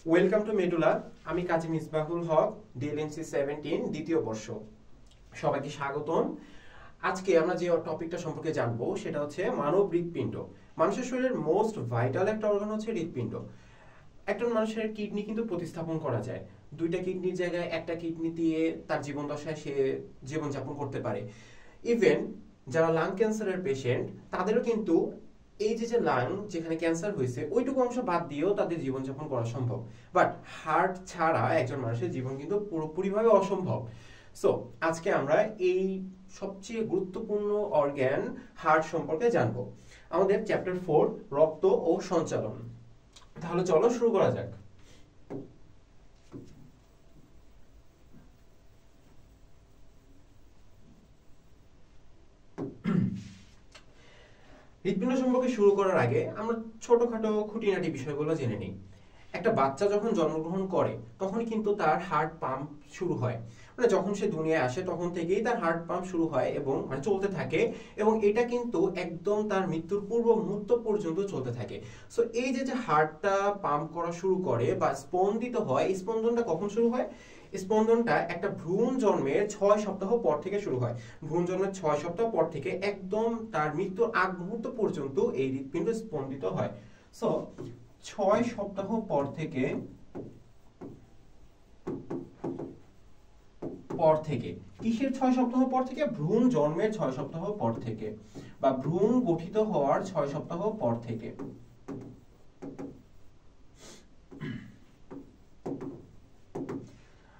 Welcome to medulla. আমি কাজী মিসবাহুল হক, ডিএলএমসি 17 দ্বিতীয় বর্ষ। সবাইকে স্বাগতম। আজকে আমরা যে টপিকটা সম্পর্কে জানবো সেটা হচ্ছে মানব হৃৎপিণ্ড। মানুষের শরীরের মোস্ট ভাইটাল একটা অর্গান হচ্ছে হৃৎপিণ্ড। একজন মানুষের কিডনি কিন্তু প্রতিস্থাপন করা যায়। দুইটা কিডনির জায়গায় একটা কিডনি দিয়ে তার জীবন দশায় সে জীবনযাপন করতে পারে। ইভেন যারা লাং ক্যান্সারের পেশেন্ট তাদেরও কিন্তু এই যে লাং যেখানে ক্যান্সার হয়েছে ওইটুকু অংশ বাদ দিয়েও তাদের জীবনযাপন করা সম্ভব। বাট হার্ট ছাড়া একজন মানুষের জীবন কিন্তু পুরোপুরিভাবে অসম্ভব। সো আজকে আমরা এই সবচেয়ে গুরুত্বপূর্ণ অর্গান হার্ট সম্পর্কে জানবো। আমাদের চ্যাপ্টার 4 রক্ত ও সঞ্চালন। তাহলে চলো শুরু করা যাক। হৃৎপিণ্ড সম্পর্কে শুরু করার আগে আমরা ছোটখাটো খুঁটিনাটি বিষয়গুলো জেনে নিই। একটা বাচ্চা যখন জন্মগ্রহণ করে তখনই কিন্তু তার হার্ট পাম্প শুরু হয়। মানে যখন সে দুনিয়ায় আসে তখন থেকেই তার হার্ট পাম্প শুরু হয় এবং মানে চলতে থাকে, এবং এটা কিন্তু একদম তার মৃত্যুর পূর্ব মুহূর্ত পর্যন্ত চলতে থাকে। সো এই যে হার্টটা পাম্প করা শুরু করে বা স্পন্দিত হয়, এই স্পন্দনটা কখন শুরু হয়? স্পন্দনটা একটা ভ্রূণ জন্মের 6 সপ্তাহ পর থেকে শুরু হয়। ভ্রূণ জন্মের 6 সপ্তাহ পর থেকে একদম তার মৃত্যুর আগ মুহূর্ত পর্যন্ত এই হৃৎপিণ্ড স্পন্দিত হয়। সো 6 সপ্তাহ পর থেকে কিসের 6 সপ্তাহ পর থেকে? ভ্রূণ জন্মের 6 সপ্তাহ পর থেকে, বা ভ্রূণ গঠিত হওয়ার 6 সপ্তাহ পর থেকে।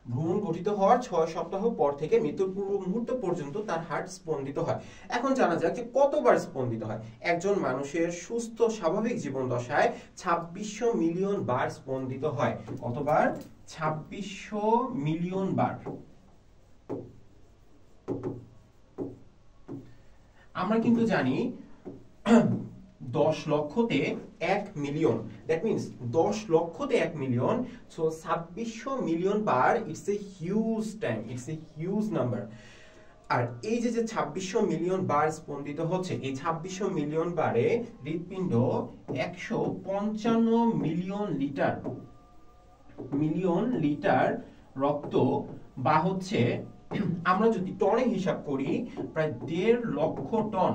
ভ্রূণ গঠিত হওয়ার 6 সপ্তাহ পর থেকে মৃত্যুর পূর্ব মুহূর্ত পর্যন্ত তার হার্ট স্পন্দিত হয়। এখন জানা যাক যে কতবার স্পন্দিত হয়। একজন মানুষের সুস্থ স্বাভাবিক জীবন দশায় 2600 মিলিয়ন বার স্পন্দিত হয়। কতবার? 2600 মিলিয়ন বার। আমরা কিন্তু জানি 10 লক্ষতে 1 মিলিয়ন, দ্যাট মিন্স 10 লক্ষতে 1 মিলিয়ন। সো 2600 মিলিয়ন বার, it's a huge time, it's a huge number. আর এই যে 2600 মিলিয়ন বার স্পন্দিত হচ্ছে, এই 2600 মিলিয়ন বারে হৃৎপিণ্ড 155 মিলিয়ন লিটার রক্ত, বা হচ্ছে আমরা যদি টনে হিসাব করি প্রায় 1.5 লক্ষ টন।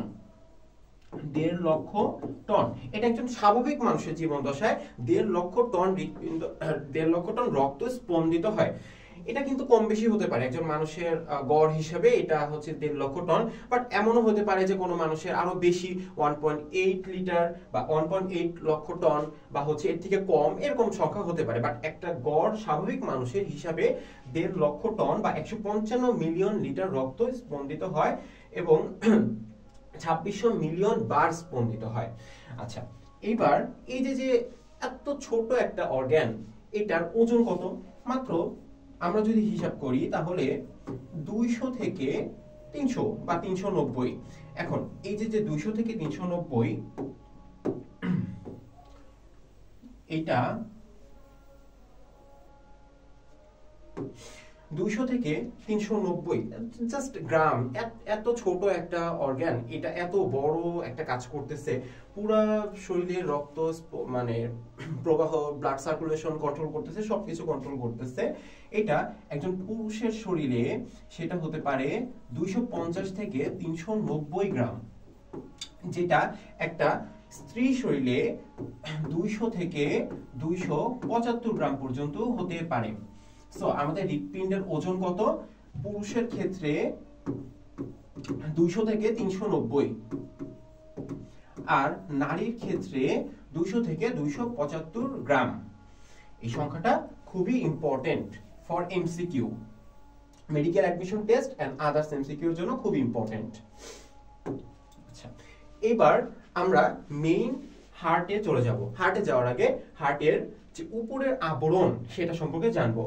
1.5 লক্ষ টন। এটা একজন স্বাভাবিক মানুষের জীবন দশায় 1.5 লক্ষ টন হৃৎপিণ্ড, 1.5 লক্ষ টন রক্ত স্পন্দিত হয়। এটা কিন্তু কম বেশি হতে পারে। একজন মানুষের গড় হিসেবে এটা হচ্ছে 1.5 লক্ষ টন, বাট এমনও হতে পারে যে কোনো মানুষের আরো বেশি 1.8 লিটার বা 1.8 লক্ষ টন বা হচ্ছে এর থেকে কম, এরকম সংখ্যা হতে পারে। বাট একটা গড় স্বাভাবিক মানুষের হিসাবে 1.5 লক্ষ টন বা 155 মিলিয়ন লিটার রক্ত স্পন্দিত হয় এবং 2600 মিলিয়ন বার স্পন্দিত হয়। আচ্ছা, এইবার এই যে এত ছোট একটা অর্গান, এটার ওজন কত? মাত্র আমরা যদি হিসাব করি তাহলে 200 থেকে 300 বা 390। এখন এই যে 200 থেকে 390, এটা 200 থেকে 390 জাস্ট গ্রাম। এত ছোট একটা অর্গান, এটা এত বড় একটা কাজ করতেছে। পুরা শরীরের রক্ত মানে প্রবাহ, ব্লাড সার্কুলেশন কন্ট্রোল করতেছে, সবকিছু কন্ট্রোল করতেছে। এটা একজন পুরুষের শরীরে সেটা হতে পারে 250 থেকে 390 গ্রাম, যেটা একটা স্ত্রী শরীরে 200 থেকে 275 গ্রাম পর্যন্ত হতে পারে। সো আমাদের হৃৎপিণ্ডের ওজন কত? পুরুষের ক্ষেত্রে 200 থেকে 390, আর নারীর ক্ষেত্রে 200 থেকে 275 গ্রাম। এই সংখ্যাটা খুবই important for MCQ, medical admission test and others MCQ এর জন্য খুব ইম্পর্টেন্ট। আচ্ছা, এবার আমরা মেইন হার্টে চলে যাব। হার্টে যাওয়ার আগে হার্টের যে উপরের আবরণ সেটা সম্পর্কে জানবো।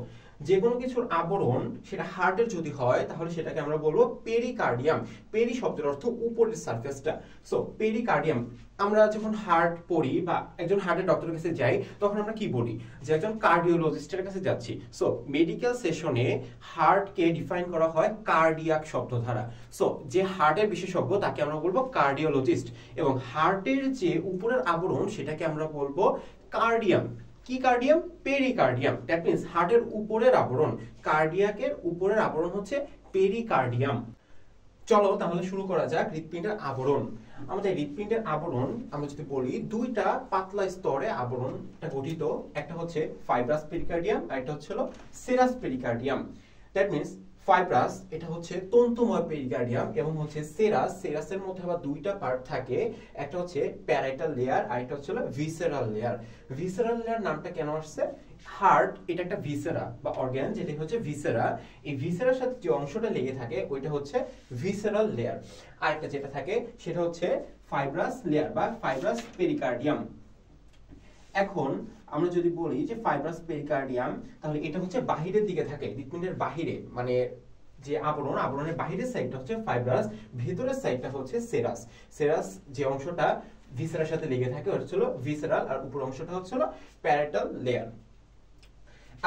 যে কোনো কিছুর আবরণ সেটা হার্টের যদি হয় তাহলে সেটাকে আমরা বলবো পেরিকার্ডিয়াম। পেরি শব্দের অর্থ উপরের সারফেসটা। সো পেরিকার্ডিয়াম, আমরা যখন হার্ট পড়ি বা একজন হার্টের ডক্টরের কাছে যাই তখন আমরা কি বলি? যে একজন কার্ডিওলজিস্টের কাছে যাচ্ছি। সো মেডিকেল সেশনে হার্টকে ডিফাইন করা হয় কার্ডিয়াক শব্দ দ্বারা। সো যে হার্টের বিশেষজ্ঞ তাকে আমরা বলবো কার্ডিওলজিস্ট, এবং হার্টের যে উপরের আবরণ সেটাকে আমরা বলবো কার্ডিয়াম। কি কার্ডিয়াম? পেরিকার্ডিয়াম। দ্যাট মিন্স হার্টের উপরের আবরণ, কার্ডিয়াকের উপরের আবরণ হচ্ছে পেরিকার্ডিয়াম। চলো তাহলে শুরু করা যাক হৃৎপিণ্ডের আবরণ। আমাদের হৃৎপিণ্ডের আবরণ আমরা যদি বলি দুইটা পাতলা স্তরে আবরণটা গঠিত, একটা হচ্ছে ফাইব্রাস পেরিকার্ডিয়াম আর একটা হচ্ছে serous pericardium. That means fibrous এটা হচ্ছে তন্তুময় পেরিকার্ডিয়াম এবং হচ্ছে সেরাসের মধ্যে আবার দুইটা পার্ট থাকে, একটা হচ্ছে প্যারাইটাল লেয়ার আর একটা হচ্ছে ভিসেরাল লেয়ার। ভিসেরাল লেয়ার নামটা কেন আসছে? হার্ট এটা একটা ভিসেরা বা অর্গান, যেটা হচ্ছে ভিসেরা, এই ভিসেরার সাথে যে অংশটা লেগে থাকে ওইটা হচ্ছে ভিসেরাল লেয়ার। আর একটা যেটা থাকে সেটা হচ্ছে ফাইব্রাস লেয়ার বা ফাইব্রাস পেরিকার্ডিয়াম। এখন আমরা যদি বলি যে ফাইব্রাস পেরিকার্ডিয়াম, তাহলে এটা হচ্ছে বাহিরের দিকে থাকে, হৃৎপিণ্ডের বাহিরে, মানে যে আবরণের বাহিরের সাইডটা হচ্ছে ফাইব্রাস, ভেতরের সাইডটা হচ্ছে সেরাস যে অংশটা ভিসেরার সাথে লেগে থাকে ওটা হচ্ছে ভিসেরাল, আর উপর অংশটা হচ্ছে প্যারাইটাল লেয়ার।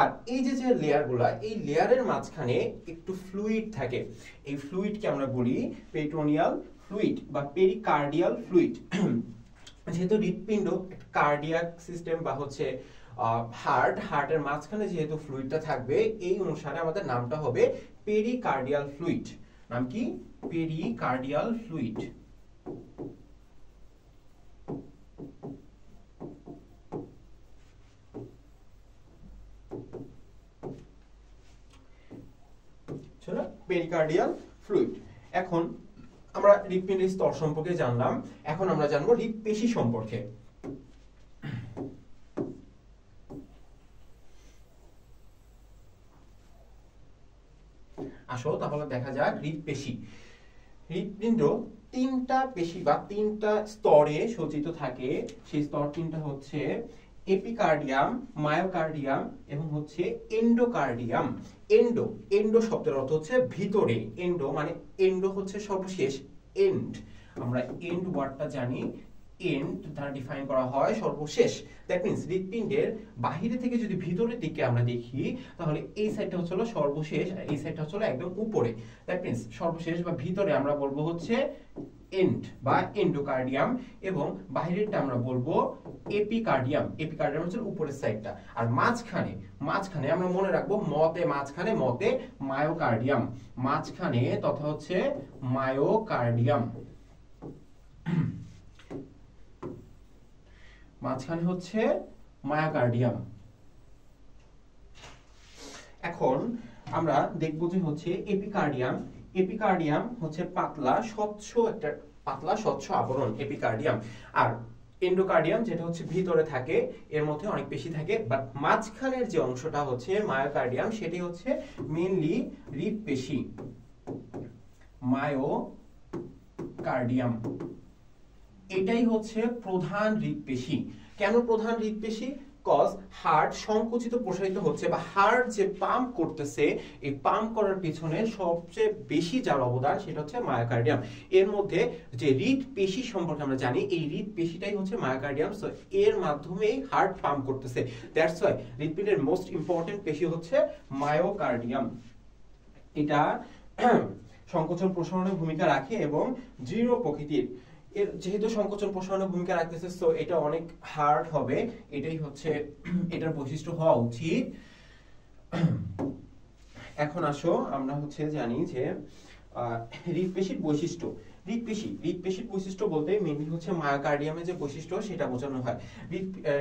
আর এই যে লেয়ারগুলা, এই লেয়ারের মাঝখানে একটু ফ্লুইড থাকে, এই ফ্লুইডকে আমরা বলি পেরিটোনিয়াল ফ্লুইড বা পেরিকার্ডিয়াল ফ্লুইড। যেহেতু হৃৎপিণ্ড কার্ডিয়াক সিস্টেম বা হচ্ছে হার্টের মাঝখানে যেহেতু ফ্লুইডটা থাকবে, এই অনুসারে আমাদের নামটা হবে পেরিকার্ডিয়াল ফ্লুইড। নাম কি? Pericardial fluid. Pericardial fluid. এখন আমরা হৃৎপিণ্ডের স্তর সম্পর্কে জানলাম, এখন আমরা জানবো হৃৎপেশি সম্পর্কে। আসো তাহলে দেখা যাক হৃৎপেশি। হৃৎপিণ্ড তিনটা পেশি বা তিনটা স্তরে সজ্জিত থাকে, সেই স্তর তিনটা হচ্ছে এপিকার্ডিয়াম, মায়োকার্ডিয়াম এবং হচ্ছে এন্ডোকার্ডিয়াম। এন্ডো শব্দের অর্থ হচ্ছে ভিতরে, এন্ডো হচ্ছে সর্বশেষ, এন্ড আমরা এন্ড ওয়ার্ডটা জানি, এন্ড দ্বারা ডিফাইন করা হয় সর্বশেষ। দ্যাট মিন্স হৃৎপিণ্ডের বাহিরে থেকে যদি ভিতরের দিকে আমরা দেখি তাহলে এই সাইডটা হচ্ছে সর্বশেষ আর এই সাইডটা হচ্ছে একদম উপরে। দ্যাট মিন্স সর্বশেষ বা ভিতরে আমরা বলবো হচ্ছে এন্ড বা এন্ডোকার্ডিয়াম এবং বাহিরেরটা আমরা বলবো এপিকার্ডিয়াম। এপিকার্ডিয়াম হচ্ছে উপরের সাইডটা, আর মাঝখানে আমরা মনে রাখবো মাঝখানে মায়োকার্ডিয়াম, মাঝখানে তথা হচ্ছে মায়োকার্ডিয়াম, মাঝখানে হচ্ছে মায়োকার্ডিয়াম। এখন আমরা দেখবো যে হচ্ছে এপিকার্ডিয়াম হচ্ছে পাতলা স্বচ্ছ আবরণ এপিকার্ডিয়াম, আর এন্ডোকার্ডিয়াম যেটা হচ্ছে ভিতরে থাকে, এর মধ্যে অনেক পেশি থাকে, বাট মাঝখানের যে অংশটা হচ্ছে মায়োকার্ডিয়াম, সেটি হচ্ছে মেইনলি হৃৎপেশি, মায়োকার্ডিয়াম। এটাই হচ্ছে প্রধান হৃৎপেশি। কেন প্রধান হৃৎপেশি? কজ হার্ট সংকুচিত প্রসারিত হচ্ছে বা হার্ট যে পাম্প করতেছে, এই পাম্প করার পিছনে সবচেয়ে বেশি যার অবদান সেটা হচ্ছে মায়োকার্ডিয়াম। এর মধ্যে যে হৃৎপেশি সম্পর্কে আমরা জানি, এই হৃৎপেশিটাই হচ্ছে মায়োকার্ডিয়াম, সো এর মাধ্যমেই হার্ট পাম্প করতেছে। দ্যাটস ওয়াই হৃৎপিণ্ডের মোস্ট ইম্পর্টেন্ট পেশি হচ্ছে মায়োকার্ডিয়াম। এটা সংকোচন প্রসারণের ভূমিকা রাখে এবং দৃঢ় প্রকৃতির। এর যেহেতু সংকোচন প্রসারণের ভূমিকা রাখতেছে, সো এটা অনেক হার্ড হবে, এটাই হচ্ছে এটার বৈশিষ্ট্য হওয়া উচিত। এখন আসো আমরা হচ্ছে জানি যে হৃৎপেশির বৈশিষ্ট্য। হৃৎপেশির বৈশিষ্ট্য বলতে মেইনলি হচ্ছে মায়োকার্ডিয়ামের যে বৈশিষ্ট্য সেটা বোঝানো হয়।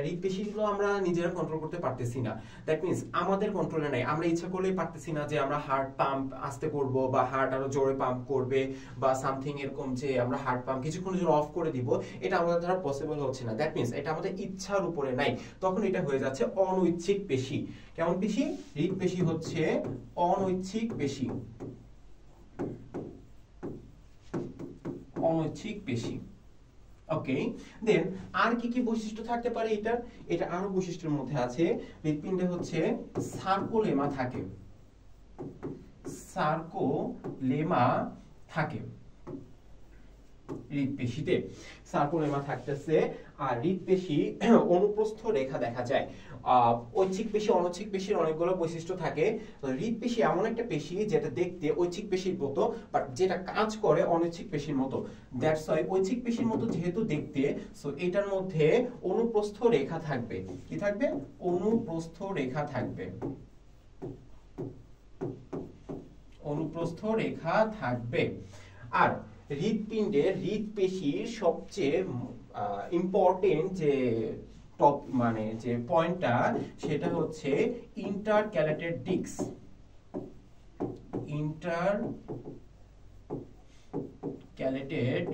হৃৎপেশিগুলো আমরা নিজেরা কন্ট্রোল করতে পারতেছি না, দ্যাট মিন্স আমাদের কন্ট্রোলে নাই। আমরা ইচ্ছা করলেই পারতেছি না যে আমরা হার্ট পাম্প আস্তে করব বা হার্ট আরো জোরে পাম্প করবে বা সামথিং এরকম, যে আমরা হার্ট পাম্প কিছুক্ষণের জন্য অফ করে দিব, এটা আমাদের দ্বারা পসিবল হচ্ছে না। দ্যাট মিন্স এটা আমাদের ইচ্ছার উপরে নাই, তখন এটা হয়ে যাচ্ছে অনৈচ্ছিক পেশি। কেমন পেশি? হৃৎপেশি হচ্ছে অনৈচ্ছিক পেশি, অনৈচ্ছিক পেশি। ওকে, দেন আর কি বৈশিষ্ট্য থাকতে পারে এটার? এটা আরো বৈশিষ্ট্যের মধ্যে আছে, হৃৎপিণ্ডে হচ্ছে সার্কোলেমা থাকে, হৃৎপেশিতে সার্কোলেমা থাকতেছে। আর হৃদপেশি অনুপ্রস্থ রেখা দেখা যায়। ঐচ্ছিক পেশি অনৈচ্ছিক পেশির অনেকগুলো বৈশিষ্ট্য থাকে। তো হৃদপেশি এমন একটা পেশি যেটা দেখতে ঐচ্ছিক পেশির মতো বাট যেটা কাজ করে অনৈচ্ছিক পেশির মতো। দ্যাটস ওয়াই ঐচ্ছিক পেশির মতো যেহেতু দেখতে, সো এটার মধ্যে অনুপ্রস্থ রেখা থাকবে। কি থাকবে? অনুপ্রস্থ রেখা থাকবে। অনুপ্রস্থ রেখা থাকবে। আর হৃদপিণ্ডের হৃদপেশির সবচেয়ে ইম্পর্টেন্ট যে টপ মানে যে পয়েন্টটা সেটা হচ্ছে ইন্টারক্যালেটেড ডিস্ক। ইন্টারক্যালেটেড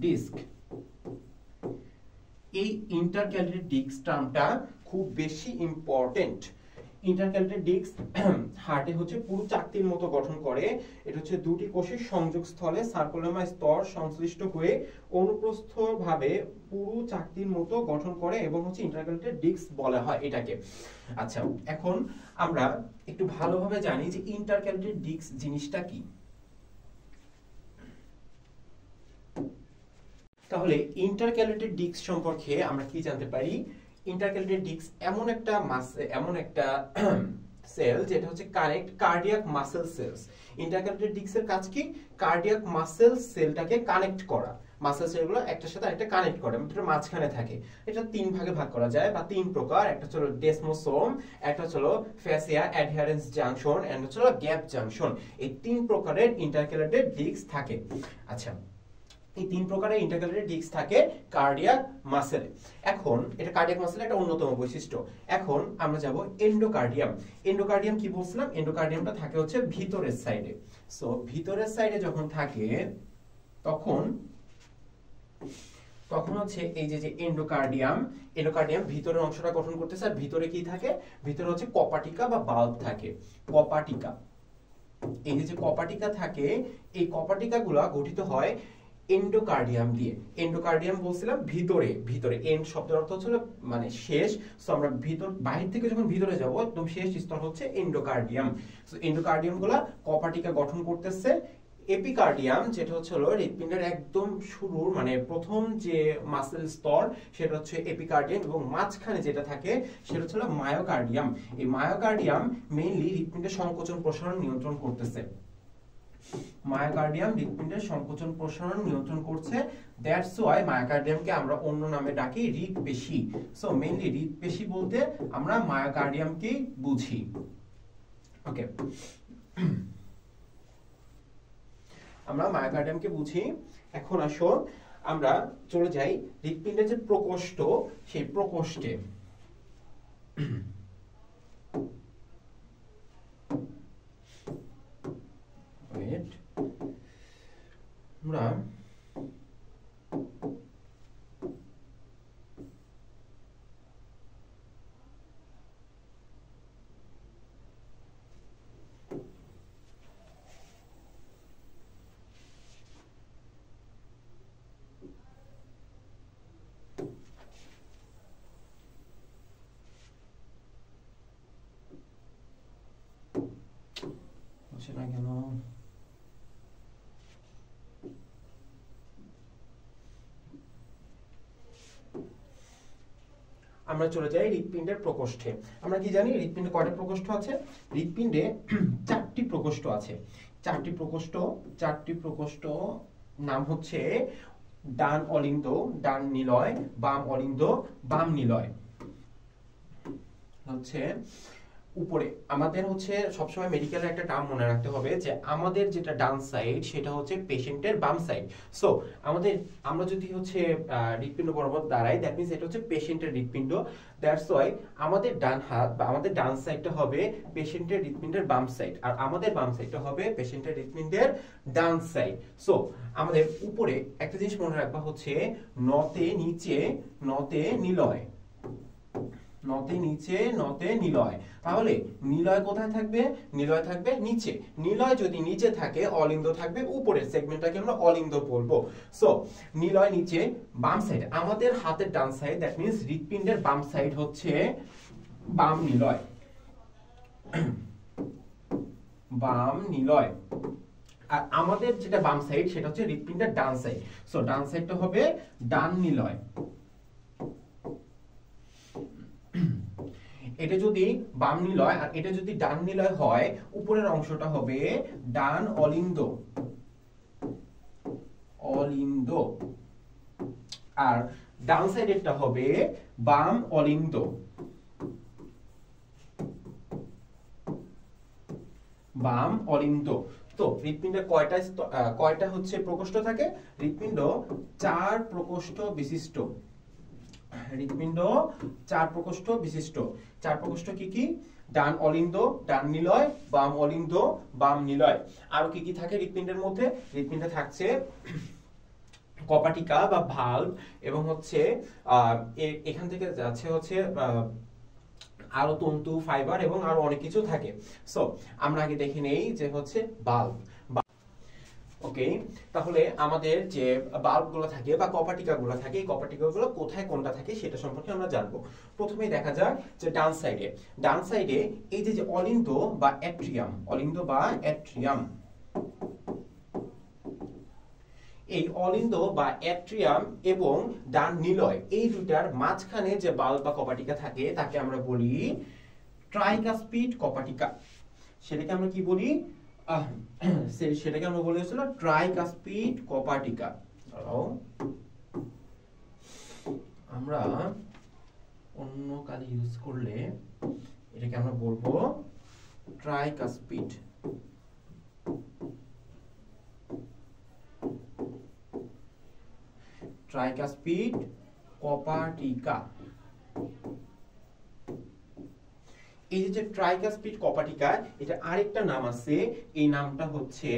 ডিস্ক, এই ইন্টারক্যালেটেড ডিস্ক টার্মটা খুব বেশি ইম্পর্টেন্ট। ইন্টারক্যালেটেড ডিস্ক হার্টে হচ্ছে পুরু চাকতির মতো গঠন করে। এটা হচ্ছে দুটি কোষের সংযোগস্থলে সার্কুলার স্তর সংশ্লিষ্ট হয়ে অনুপ্রস্থ ভাবে পুরু চাকতির মতো গঠন করে এবং হচ্ছে ইন্টারক্যালেটেড ডিস্ক বলা হয় এটাকে। আচ্ছা, এখন আমরা একটু ভালোভাবে জানি যে ইন্টারক্যালেটেড ডিস্ক জিনিসটা কি। তাহলে ইন্টারক্যালেটেড ডিস্ক সম্পর্কে আমরা কি জানতে পারি? ইন্টারক্যালেটেড ডিস্ক এমন একটা সেল যেটা হচ্ছে connect cardiac muscle cells. Intercalated ডিস্কের কাজ কি? কার্ডিয়াক মাসেল সেলটাকে কানেক্ট করা। মাসেল সেলগুলো একটার সাথে আরেকটা কানেক্ট করে, এটা মাঝখানে থাকে। এটা তিন ভাগে ভাগ করা যায় বা তিন প্রকার। একটা হলো ডেসমোসোম, একটা হলো ফ্যাসিয়া অ্যাডহারেন্স জাংশন, এন্ড হলো গ্যাপ জাংশন। এই তিন প্রকারের ইন্টারক্যালেটেড ডিস্ক থাকে। আচ্ছা, এই তিন প্রকারের ইন্টারক্যালেটেড ডিস্ক থাকে কার্ডিয়াক মাসেলে। এখন এটা কার্ডিয়াক মাসেলের একটা অন্যতম বৈশিষ্ট্য। এখন আমরা যাব এন্ডোকার্ডিয়াম। এন্ডোকার্ডিয়াম কি বলছিলাম? এন্ডোকার্ডিয়ামটা থাকে হচ্ছে ভিতরের সাইডে। সো ভিতরের সাইডে যখন থাকে তখন হচ্ছে এই যে এন্ডোকার্ডিয়াম ভিতরের অংশটা গঠন করতেছে। আর ভিতরে কি থাকে? ভিতরে হচ্ছে কপাটিকা বা বাল্ব থাকে। কপাটিকা, এই যে কপাটিকা থাকে, এই কপাটিকাগুলা গঠিত হয় এন্ডোকার্ডিয়াম দিয়ে। এন্ডোকার্ডিয়াম বলছিলাম ভিতরে এন্ড শব্দের অর্থ হচ্ছে মানে শেষ। সো আমরা বাহির থেকে যখন ভিতরে যাব একদম শেষ স্তর হচ্ছে এন্ডোকার্ডিয়াম। সো এন্ডোকার্ডিয়ামগুলা কপাটিকা গঠন করতেছে। এপিকার্ডিয়াম যেটা হচ্ছে হৃদপিণ্ডের একদম শুরুর মানে প্রথম যে মাসেল স্তর সেটা হচ্ছে এপিকার্ডিয়াম, এবং মাঝখানে যেটা থাকে সেটা হচ্ছে মায়োকার্ডিয়াম। এই মায়োকার্ডিয়াম মেইনলি হৃদপিণ্ডের সংকোচন প্রসারণ নিয়ন্ত্রণ করতেছে। মায়োকার্ডিয়াম হৃদপিণ্ডের সংকোচন প্রসারণ নিয়ন্ত্রণ করছে। দ্যাটস ওয়াই মায়োকার্ডিয়ামকে আমরা অন্য নামে ডাকি হৃদপেশি। সো মেইনলি হৃদপেশি বলতে আমরা মায়োকার্ডিয়ামকে বুঝি। ওকে, আমরা মায়োকার্ডিয়ামকে বুঝি। এখন আসো আমরা চলে যাই হৃদপিণ্ডের যে প্রকোষ্ঠ, সেই প্রকোষ্ঠে। আমরা না কেন আমরা চলে যাই হৃদপিণ্ডের প্রকোষ্ঠে। আমরা কি জানি হৃদপিণ্ডে কয়টা প্রকোষ্ঠ আছে? হৃদপিণ্ডে চারটি প্রকোষ্ঠ আছে। চারটি প্রকোষ্ঠ নাম হচ্ছে ডান অলিন্দ, ডান নিলয়, বাম অলিন্দ, বাম নিলয়। হচ্ছে উপরে আমাদের হচ্ছে সবসময় মেডিকেলের একটা টার্ম মনে রাখতে হবে যে আমাদের যেটা ডান সাইড সেটা হচ্ছে পেশেন্টের বাম সাইড। সো আমরা যদি হচ্ছে হৃদপিণ্ড বরাবর দাঁড়াই, দ্যাট মিন্স এটা হচ্ছে পেশেন্টের হৃদপিণ্ড। দ্যাটস ওয়াই আমাদের ডান হাত বা আমাদের ডান সাইডটা হবে পেশেন্টের হৃদপিণ্ডের বাম সাইড, আর আমাদের বাম সাইডটা হবে পেশেন্টের হৃদপিণ্ডের ডান সাইড। সো আমাদের উপরে একটা জিনিস মনে রাখবা হচ্ছে নতে নিচে নতে নিলয়, নতে নিচে নতে নিলয়। তাহলে নিলয় কোথায় থাকবে? নিলয় থাকবে নিচে। নিলয় যদি নিচে থাকে, অলিন্দ থাকবে উপরের সেগমেন্টটাকে আমরা অলিন্দ বলবো। সো নিলয় নিচে, বাম সাইড আমাদের হাতের ডান সাইড, দ্যাট মিন্স হৃদপিণ্ডের বাম সাইড হচ্ছে বাম নিলয়। বাম নিলয়। আর আমাদের যেটা বাম সাইড সেটা হচ্ছে হৃৎপিণ্ডের ডান সাইড। সো ডান সাইডটা হবে ডান নিলয়। এটা যদি বাম নিলয় আর এটা যদি ডান নিলয় হয়, উপরের অংশটা হবে ডান অলিন্দ, অলিন্দ, আর ডান সাইডেরটা হবে বাম অলিন্দ, বাম অলিন্দ। তো হৃৎপিণ্ডে কয়টা হচ্ছে প্রকোষ্ঠ থাকে? হৃৎপিণ্ড 4 প্রকোষ্ঠ বিশিষ্ট। হৃৎপিণ্ড 4 প্রকোষ্ঠ বিশিষ্ট। 4 প্রকোষ্ঠ কি কি? ডান অলিন্দ, ডান নিলয়, বাম অলিন্দ, বাম নিলয়। আর কি কি থাকে হৃৎপিণ্ডের মধ্যে? হৃৎপিণ্ডে থাকছে কপাটিকা বা ভালভ, এবং হচ্ছে এখান থেকে যাচ্ছে হচ্ছে আরো তন্তু, ফাইবার এবং আরো অনেক কিছু থাকে। সো আমরা আগে দেখে নেই যে হচ্ছে বাল্ব। ওকে, তাহলে আমাদের যে বাল্ব গুলো থাকে বা কপাটিকা গুলো থাকে, এই কপাটিকা গুলো কোথায় কোনটা থাকে সেটা সম্পর্কে আমরা জানবো। প্রথমেই দেখা যাক যে ডান সাইডে, ডান সাইডে এই যে অলিন্দ বা অ্যাট্রিয়াম, অলিন্দ বা অ্যাট্রিয়াম, এই অলিন্দ বা অ্যাট্রিয়াম এবং ডান নিলয়, এই দুটার মাঝখানে যে বাল্ব বা কপাটিকা থাকে তাকে আমরা বলি ট্রাইকাসপিড কপাটিকা। সেটাকে আমরা কি বলি? সেটাকে আমরা বলি হচ্ছিল ট্রাইকাসপিড কপাটিকা। আমরা অন্য কালি ইউজ করলে এটাকে আমরা বলবো ট্রাইকাসপিড। ট্রাইকাসপিড কপাটিকা। এই যে ট্রাইকাসপিড কপাটিকা, এটা আরেকটা নাম আছে, এই নামটা হচ্ছে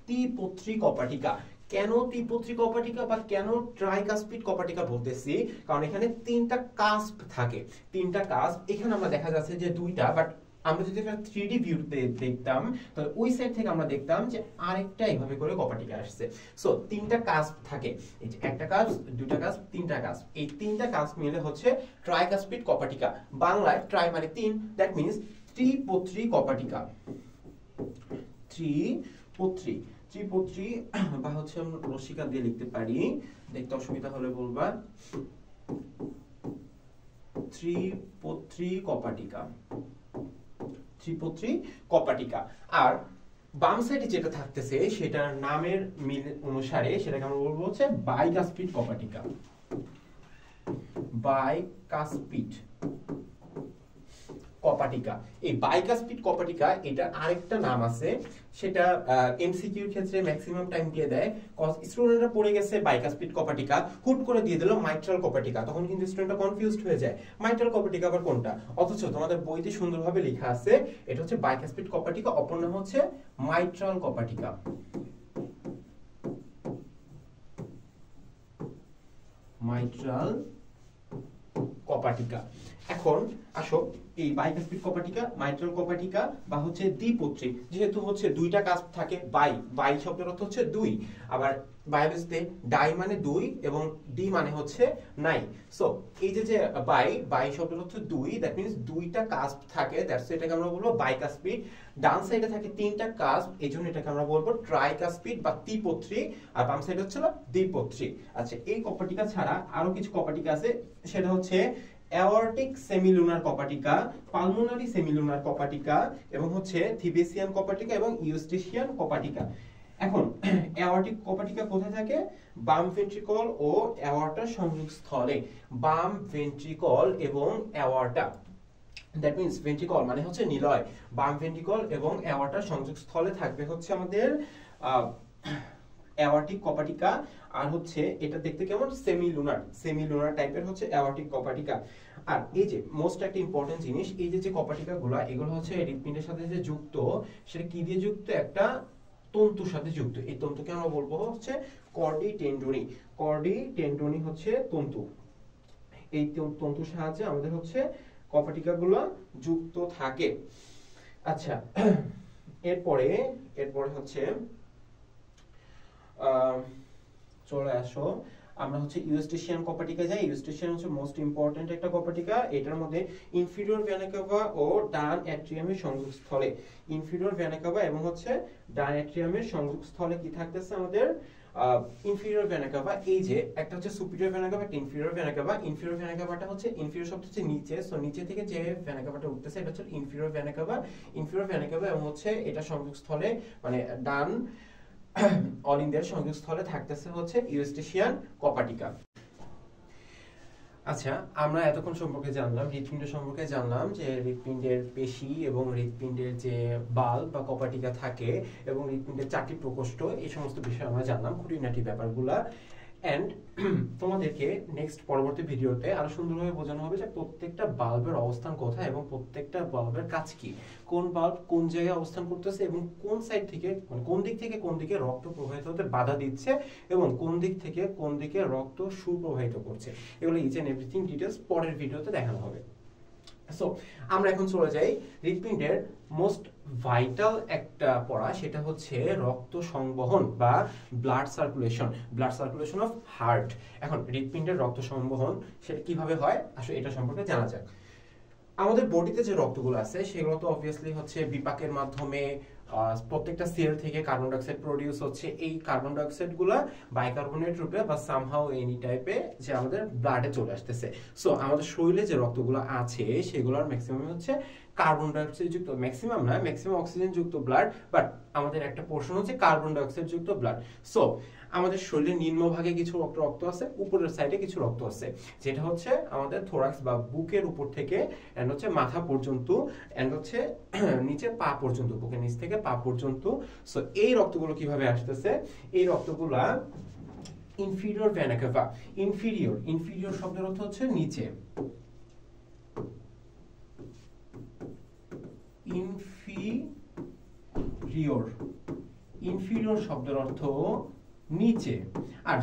ত্রিপত্রী কপাটিকা। কেন ত্রিপত্রী কপাটিকা বা কেন ট্রাইকাসপিড কপাটিকা বলতেছি? কারণ এখানে 3টা কাস্প থাকে, 3টা কাস্প। এখানে আমরা দেখা যাচ্ছে যে 2টা, বাট আমরা যদি একটা 3D ভিউতে দেখতাম তাহলে ওই সাইড থেকে আমরা দেখতাম যে আরেকটা এইভাবে করে কপাটিকা আসছে। সো 3টা কাস্প থাকে, এই যে একটা কাস্প, 2টা কাস্প, 3টা কাস্প। এই 3টা কাস্প মিলে হচ্ছে ট্রাইকাসপিড কপাটিকা। বাংলায় ট্রাই মানে 3, দ্যাট মিন্স ত্রিপত্রী কপাটিকা। ত্রিপত্রী, ত্রিপত্রী বা হচ্ছে আমরা রসিকা দিয়ে লিখতে পারি, দেখতে অসুবিধা হলে বলবা। ত্রিপত্রী কপাটিকা, ত্রিপত্রী কপাটিকা। আর বাম সাইডে যেটা থাকতেছে সেটার নামের মিল অনুসারে সেটাকে আমরা বলবো হচ্ছে বাইকাসপিড কপাটিকা। বাইকাসপিড কপাটিকা। এই বাইকাসপিড কপাটিকা এটা আরেকটা নাম আছে, সেটা এমসিকিউর ক্ষেত্রে ম্যাক্সিমাম টাইম দিয়ে দেয়। কজ স্টুডেন্টরা পড়ে গেছে বাইকাসপিড কপাটিকা, হুট করে দিয়ে দিল মাইট্রাল কপাটিকা, তখন কিন্তু স্টুডেন্টরা কনফিউজড হয়ে যায় মাইট্রাল কপাটিকা আবার কোনটা। অথচ তোমাদের বইতে সুন্দরভাবে লেখা আছে এটা হচ্ছে বাইকাসপিড কপাটিকা, অপর নাম হচ্ছে মাইট্রাল কপাটিকা। মাইট্রাল কপাটিকা। এখন আসো এই বাইকাসপিড কপাটিকা, মাইট্রাল কপাটিকা বা হচ্ছে দ্বিপত্রী, যেহেতু হচ্ছে 2টা কাস্প থাকে, বাই শব্দের অর্থ হচ্ছে 2, আবার বায়োলজিতে ডাই মানে 2 এবং ডি মানে হচ্ছে নাই। সো এই যে বাই শব্দের অর্থ 2, দ্যাট মিন্স 2টা কাস্প থাকে, দ্যাটস এটাকে আমরা বলবো বাইকাসপিড। ডান সাইডে থাকে 3টা কাস্প, এইজন্য এটাকে আমরা বলবো ট্রাইকাসপিড বা ত্রিপত্রী, আর বাম সাইডে হচ্ছে দ্বিপত্রী। আচ্ছা, এই কপাটিকা ছাড়া আরো কিছু কপাটিকা আছে, সেটা হচ্ছে অ্যাওর্টিক সেমিলুনার কপাটিকা, পালমোনারি সেমিলুনার কপাটিকা, এবং হচ্ছে থিবেসিয়ান কপাটিকা এবং ইউস্টেশিয়ান কপাটিকা। এখন অ্যাওর্টিক কপাটিকা কোথায় থাকে? বাম ভেন্ট্রিকল ও অ্যাওর্টার সংযোগস্থলে। বাম ভেন্ট্রিকল এবং অ্যাওর্টা, দ্যাট মিন্স ভেন্ট্রিকল মানে হচ্ছে নিলয়, বাম ভেন্ট্রিকল এবং অ্যাওর্টার সংযোগস্থলে থাকবে হচ্ছে আমাদের অ্যাওর্টিক কপাটিকা। আর হচ্ছে এটা দেখতে কেমন? সেমিলুনার, সেমিলুনার টাইপের হচ্ছে অ্যাওর্টিক কপাটিকা। আর এই যে মোস্ট একটা ইম্পর্টেন্ট জিনিস, এই যে কপাটিকা গুলা, এগুলো হচ্ছে হৃৎপিণ্ডের সাথে যে যুক্ত, সেটা কি দিয়ে যুক্ত? একটা তন্তুর সাথে যুক্ত। এই তন্তুকে আমরা বলবো হচ্ছে কর্ডি টেন্ডনি। কর্ডি টেন্ডনি হচ্ছে তন্তু। এই তন্তুর সাহায্যে আমাদের হচ্ছে কপাটিকা গুলো যুক্ত থাকে। আচ্ছা, এরপরে হচ্ছে চলে আসো আমরা হচ্ছে ইউস্টেশিয়ান কপাটিকা যাই। ইউস্টেশিয়ান হচ্ছে মোস্ট ইম্পর্টেন্ট একটা কপাটিকা। এটার মধ্যে ইনফিরিয়র ভেনা কাভা ও ডান অ্যাট্রিয়ামের সংযোগস্থলে, ইনফিরিয়র ভেনা কাভা এবং হচ্ছে ডান অ্যাট্রিয়ামের সংযোগস্থলে কি থাকতেছে আমাদের ইনফিরিয়র ভেনা কাভা। এই যে একটা হচ্ছে সুপিরিয়র ভেনা কাভা, একটা inferior vena cava. Inferior vena কাভাটা হচ্ছে, ইনফিরিয়র শব্দ হচ্ছে নিচে, সো নিচে থেকে যে ভেনা কাভাটা উঠতেছে এটা হচ্ছে inferior vena cava. Inferior vena cava এবং হচ্ছে এটা সংযোগস্থলে মানে ডান অলিন্দের সংযোগস্থলে থাকতেছে হচ্ছে ইউস্টেশিয়ান কপাটিকা। আচ্ছা, আমরা এতক্ষণ সম্পর্কে জানলাম, হৃৎপিণ্ড সম্পর্কে জানলাম যে হৃৎপিণ্ডের পেশি এবং হৃৎপিণ্ডের যে বাল্ব বা কপাটিকা থাকে এবং হৃৎপিণ্ডের 4টি প্রকোষ্ঠ, এই সমস্ত বিষয় আমরা জানলাম, খুঁটিনাটি ব্যাপারগুলা। এন্ড তোমাদেরকে নেক্সট পরবর্তী ভিডিওতে আরো সুন্দরভাবে বোঝানো হবে যে প্রত্যেকটা বাল্বের অবস্থান কোথায় এবং প্রত্যেকটা বাল্বের কাজ কি, কোন বাল্ব কোন জায়গায় অবস্থান করতেছে এবং কোন সাইড থেকে মানে কোন দিক থেকে কোন দিকে রক্ত প্রবাহিত হতে বাধা দিচ্ছে এবং কোন দিক থেকে কোন দিকে রক্ত সুপ্রবাহিত করছে, এগুলো ইচ এন্ড এভরিথিং ডিটেইলস পরের ভিডিওতে দেখানো হবে। সো আমরা এখন চলে যাই হৃৎপিণ্ডের মোস্ট ভাইটাল একটা পড়া, সেটা হচ্ছে রক্ত সংবহন বা ব্লাড সার্কুলেশন অফ হার্ট। এখন হৃৎপিণ্ডের রক্ত সংবহন সেটা কিভাবে হয় আসলে এটা সম্পর্কে জানা যাক। আমাদের বডিতে যে রক্তগুলো আছে সেগুলো তো অবভিয়াসলি হচ্ছে বিপাকের মাধ্যমে প্রত্যেকটা সেল থেকে কার্বন ডাইঅক্সাইড প্রডিউস হচ্ছে। এই কার্বন ডাইঅক্সাইড গুলা বাইকার্বনেট রূপে বা সামহাউ এনি টাইপে যে আমাদের ব্লাডে চলে আসতেছে। সো আমাদের শরীরে যে রক্তগুলো আছে সেগুলোর ম্যাক্সিমাম হচ্ছে কার্বন ডাইঅক্সাইড যুক্ত, ম্যাক্সিমাম না, ম্যাক্সিমাম অক্সিজেন যুক্ত ব্লাড, বাট আমাদের একটা পোর্শন হচ্ছে কার্বন ডাইঅক্সাইড যুক্ত ব্লাড। সো আমাদের শরীরের নিম্নভাগে কিছু রক্ত আছে, উপরের সাইডে কিছু রক্ত আছে, যেটা হচ্ছে আমাদের থোরাক্স বা বুকের উপর থেকে এন্ড হচ্ছে মাথা পর্যন্ত এন্ড হচ্ছে নিচে পা পর্যন্ত, বুকের নিচ থেকে পা পর্যন্ত। সো এই রক্তগুলো কিভাবে আসতেছে? এই রক্তগুলা ইনফিরিয়র ভেনা কাভা, ইনফিরিয়র শব্দের অর্থ হচ্ছে নিচে, ইনফিরিয়র শব্দের অর্থ নিচে। আর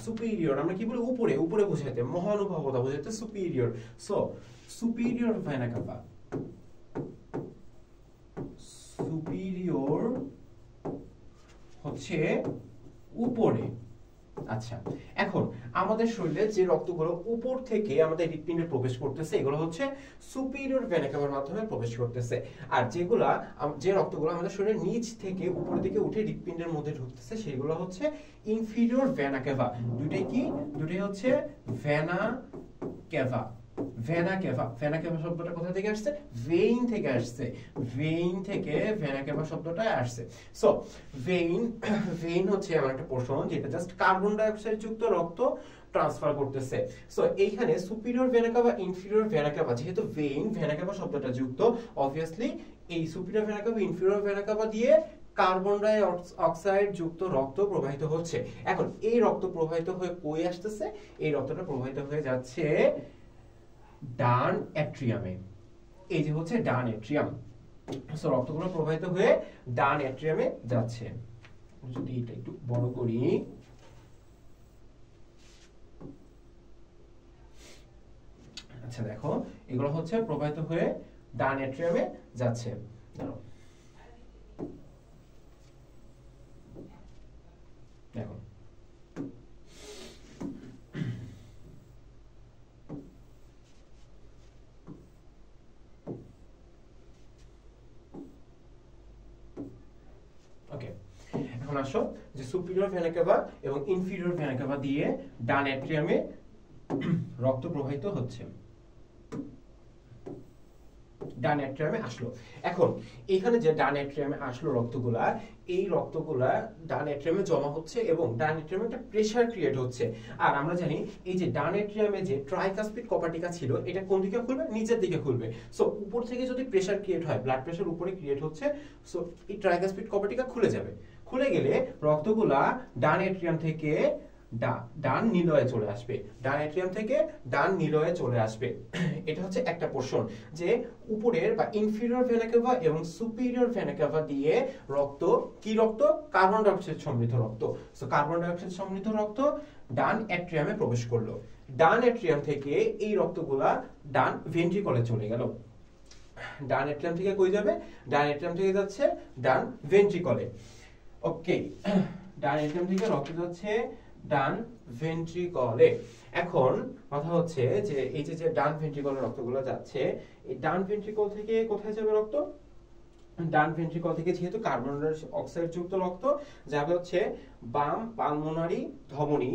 সুপিরিয়র আমরা কি বলি? উপরে বোঝাতে, মহানুভবতা বোঝাতে superior. So superior vena cava, superior হচ্ছে উপরে। আচ্ছা, এখন আমাদের শরীরে যে রক্তগুলো উপর থেকে আমাদের হৃৎপিণ্ডে প্রবেশ করতেছে এগুলো হচ্ছে সুপিরিয়র ভেনা কাভার মাধ্যমে প্রবেশ করতেছে। আর যে রক্তগুলো আমাদের শরীরের নিচ থেকে উপরের দিকে উঠে হৃৎপিণ্ডের মধ্যে ঢুকতেছে সেগুলো হচ্ছে ইনফিরিয়র ভেনা কাভা। দুটোই হচ্ছে ভেনা কাভা। ভেনা কাভা শব্দটা কোথা থেকে আসছে? ভেইন থেকে আসছে, ভেইন থেকে ভেনা কাভা শব্দটা আসছে। সো ভেইন হচ্ছে এমন একটা পোর্শন যেটা জাস্ট কার্বন ডাইঅক্সাইড যুক্ত রক্ত ট্রান্সফার করতেছে। সো এইখানে superior vena cava, inferior vena CAVA, যেহেতু ভেনা কাভা শব্দটা যুক্ত, অবভিয়াসলি এই superior vena cava, inferior vena CAVA দিয়ে কার্বন ডাই অক্সাইড যুক্ত রক্ত প্রবাহিত হচ্ছে। এখন এই রক্ত প্রবাহিত হয়ে কই আসতেছে? এই রক্তটা প্রবাহিত হয়ে যাচ্ছে ডান অ্যাট্রিয়ামে। এই যে হচ্ছে ডান অ্যাট্রিয়াম। সো রক্তগুলো প্রবাহিত হয়ে ডান অ্যাট্রিয়ামে যাচ্ছে। যদি এটা একটু বড় করি, আচ্ছা দেখো, এগুলো হচ্ছে প্রবাহিত হয়ে ডান অ্যাট্রিয়ামে যাচ্ছে। দেখো এখন আসো যে সুপিরিয়র ভেনা কাভা এবং ইনফিরিয়র ভেনা কাভা দিয়ে ডান অ্যাট্রিয়ামে রক্ত প্রবাহিত হচ্ছে, ডান অ্যাট্রিয়ামে আসলো। এখন এখানে যে ডান অ্যাট্রিয়ামে আসলো রক্তগুলা, এই রক্তগুলা ডান অ্যাট্রিয়ামে জমা হচ্ছে এবং ডান অ্যাট্রিয়ামে একটা প্রেসার ক্রিয়েট হচ্ছে। আর আমরা জানি এই যে ডান অ্যাট্রিয়ামে যে ট্রাইকাসপিড কপাটিকা ছিল এটা কোন দিকে খুলবে? নিচের দিকে খুলবে। সো উপর থেকে যদি প্রেসার ক্রিয়েট হয়, ব্লাড প্রেসার উপরে ক্রিয়েট হচ্ছে, সো এই ট্রাইকাসপিড কপাটিকা খুলে যাবে। খুলে গেলে রক্তগুলা ডান অ্যাট্রিয়াম থেকে ডান নিলয়ে চলে আসবে, ডান অ্যাট্রিয়াম থেকে ডান নিলয়ে চলে আসবে। এটা হচ্ছে একটা পোর্শন যে উপরের বা ইনফিরিয়র ভেনা কাভা এবং সুপিরিয়র ভেনা কাভা দিয়ে রক্ত, কি রক্ত? কার্বন ডাইঅক্সাইড সমৃদ্ধ রক্ত। সো কার্বন ডাইঅক্সাইড সমৃদ্ধ রক্ত ডান অ্যাট্রিয়ামে প্রবেশ করলো। ডান অ্যাট্রিয়াম থেকে এই রক্তগুলা ডান ভেন্ট্রিকলে চলে গেল। ডান অ্যাট্রিয়াম থেকে কই যাবে? ডান অ্যাট্রিয়াম থেকে যাচ্ছে ডান ভেন্ট্রিকলে। ওকে, ডান অ্যাট্রিয়াম থেকে রক্ত যাচ্ছে ডান ভেন্ট্রিকলে। এখন কথা হচ্ছে যে এই যে ডান ভেন্ট্রিকলে রক্তগুলো যাচ্ছে, এই ডান ভেন্ট্রিকল থেকে কোথায় যাবে রক্ত? ডান ভেন্ট্রিকল থেকে যেহেতু কার্বন ডাই অক্সাইড যুক্ত রক্ত যাবে হচ্ছে বাম পালমোনারি ধমনী,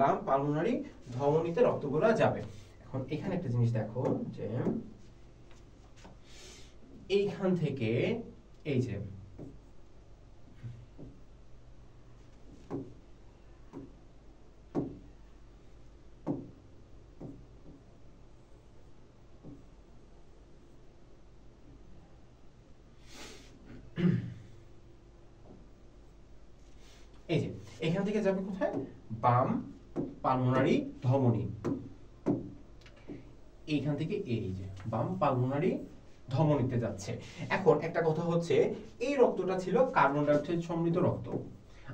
বাম পালমোনারি ধমনীতে রক্তগুলো যাবে। এখন এখানে একটা জিনিস দেখো যে এইখান থেকে এই যে এই যে এখান থেকে যাবে কোথায়? বাম পালমোনারি ধমনী। এইখান থেকে এই যে বাম পালমোনারি ধমনীতে যাচ্ছে। এখন একটা কথা হচ্ছে এই রক্তটা ছিল কার্বন ডাই অক্সাইড সমৃদ্ধ রক্ত,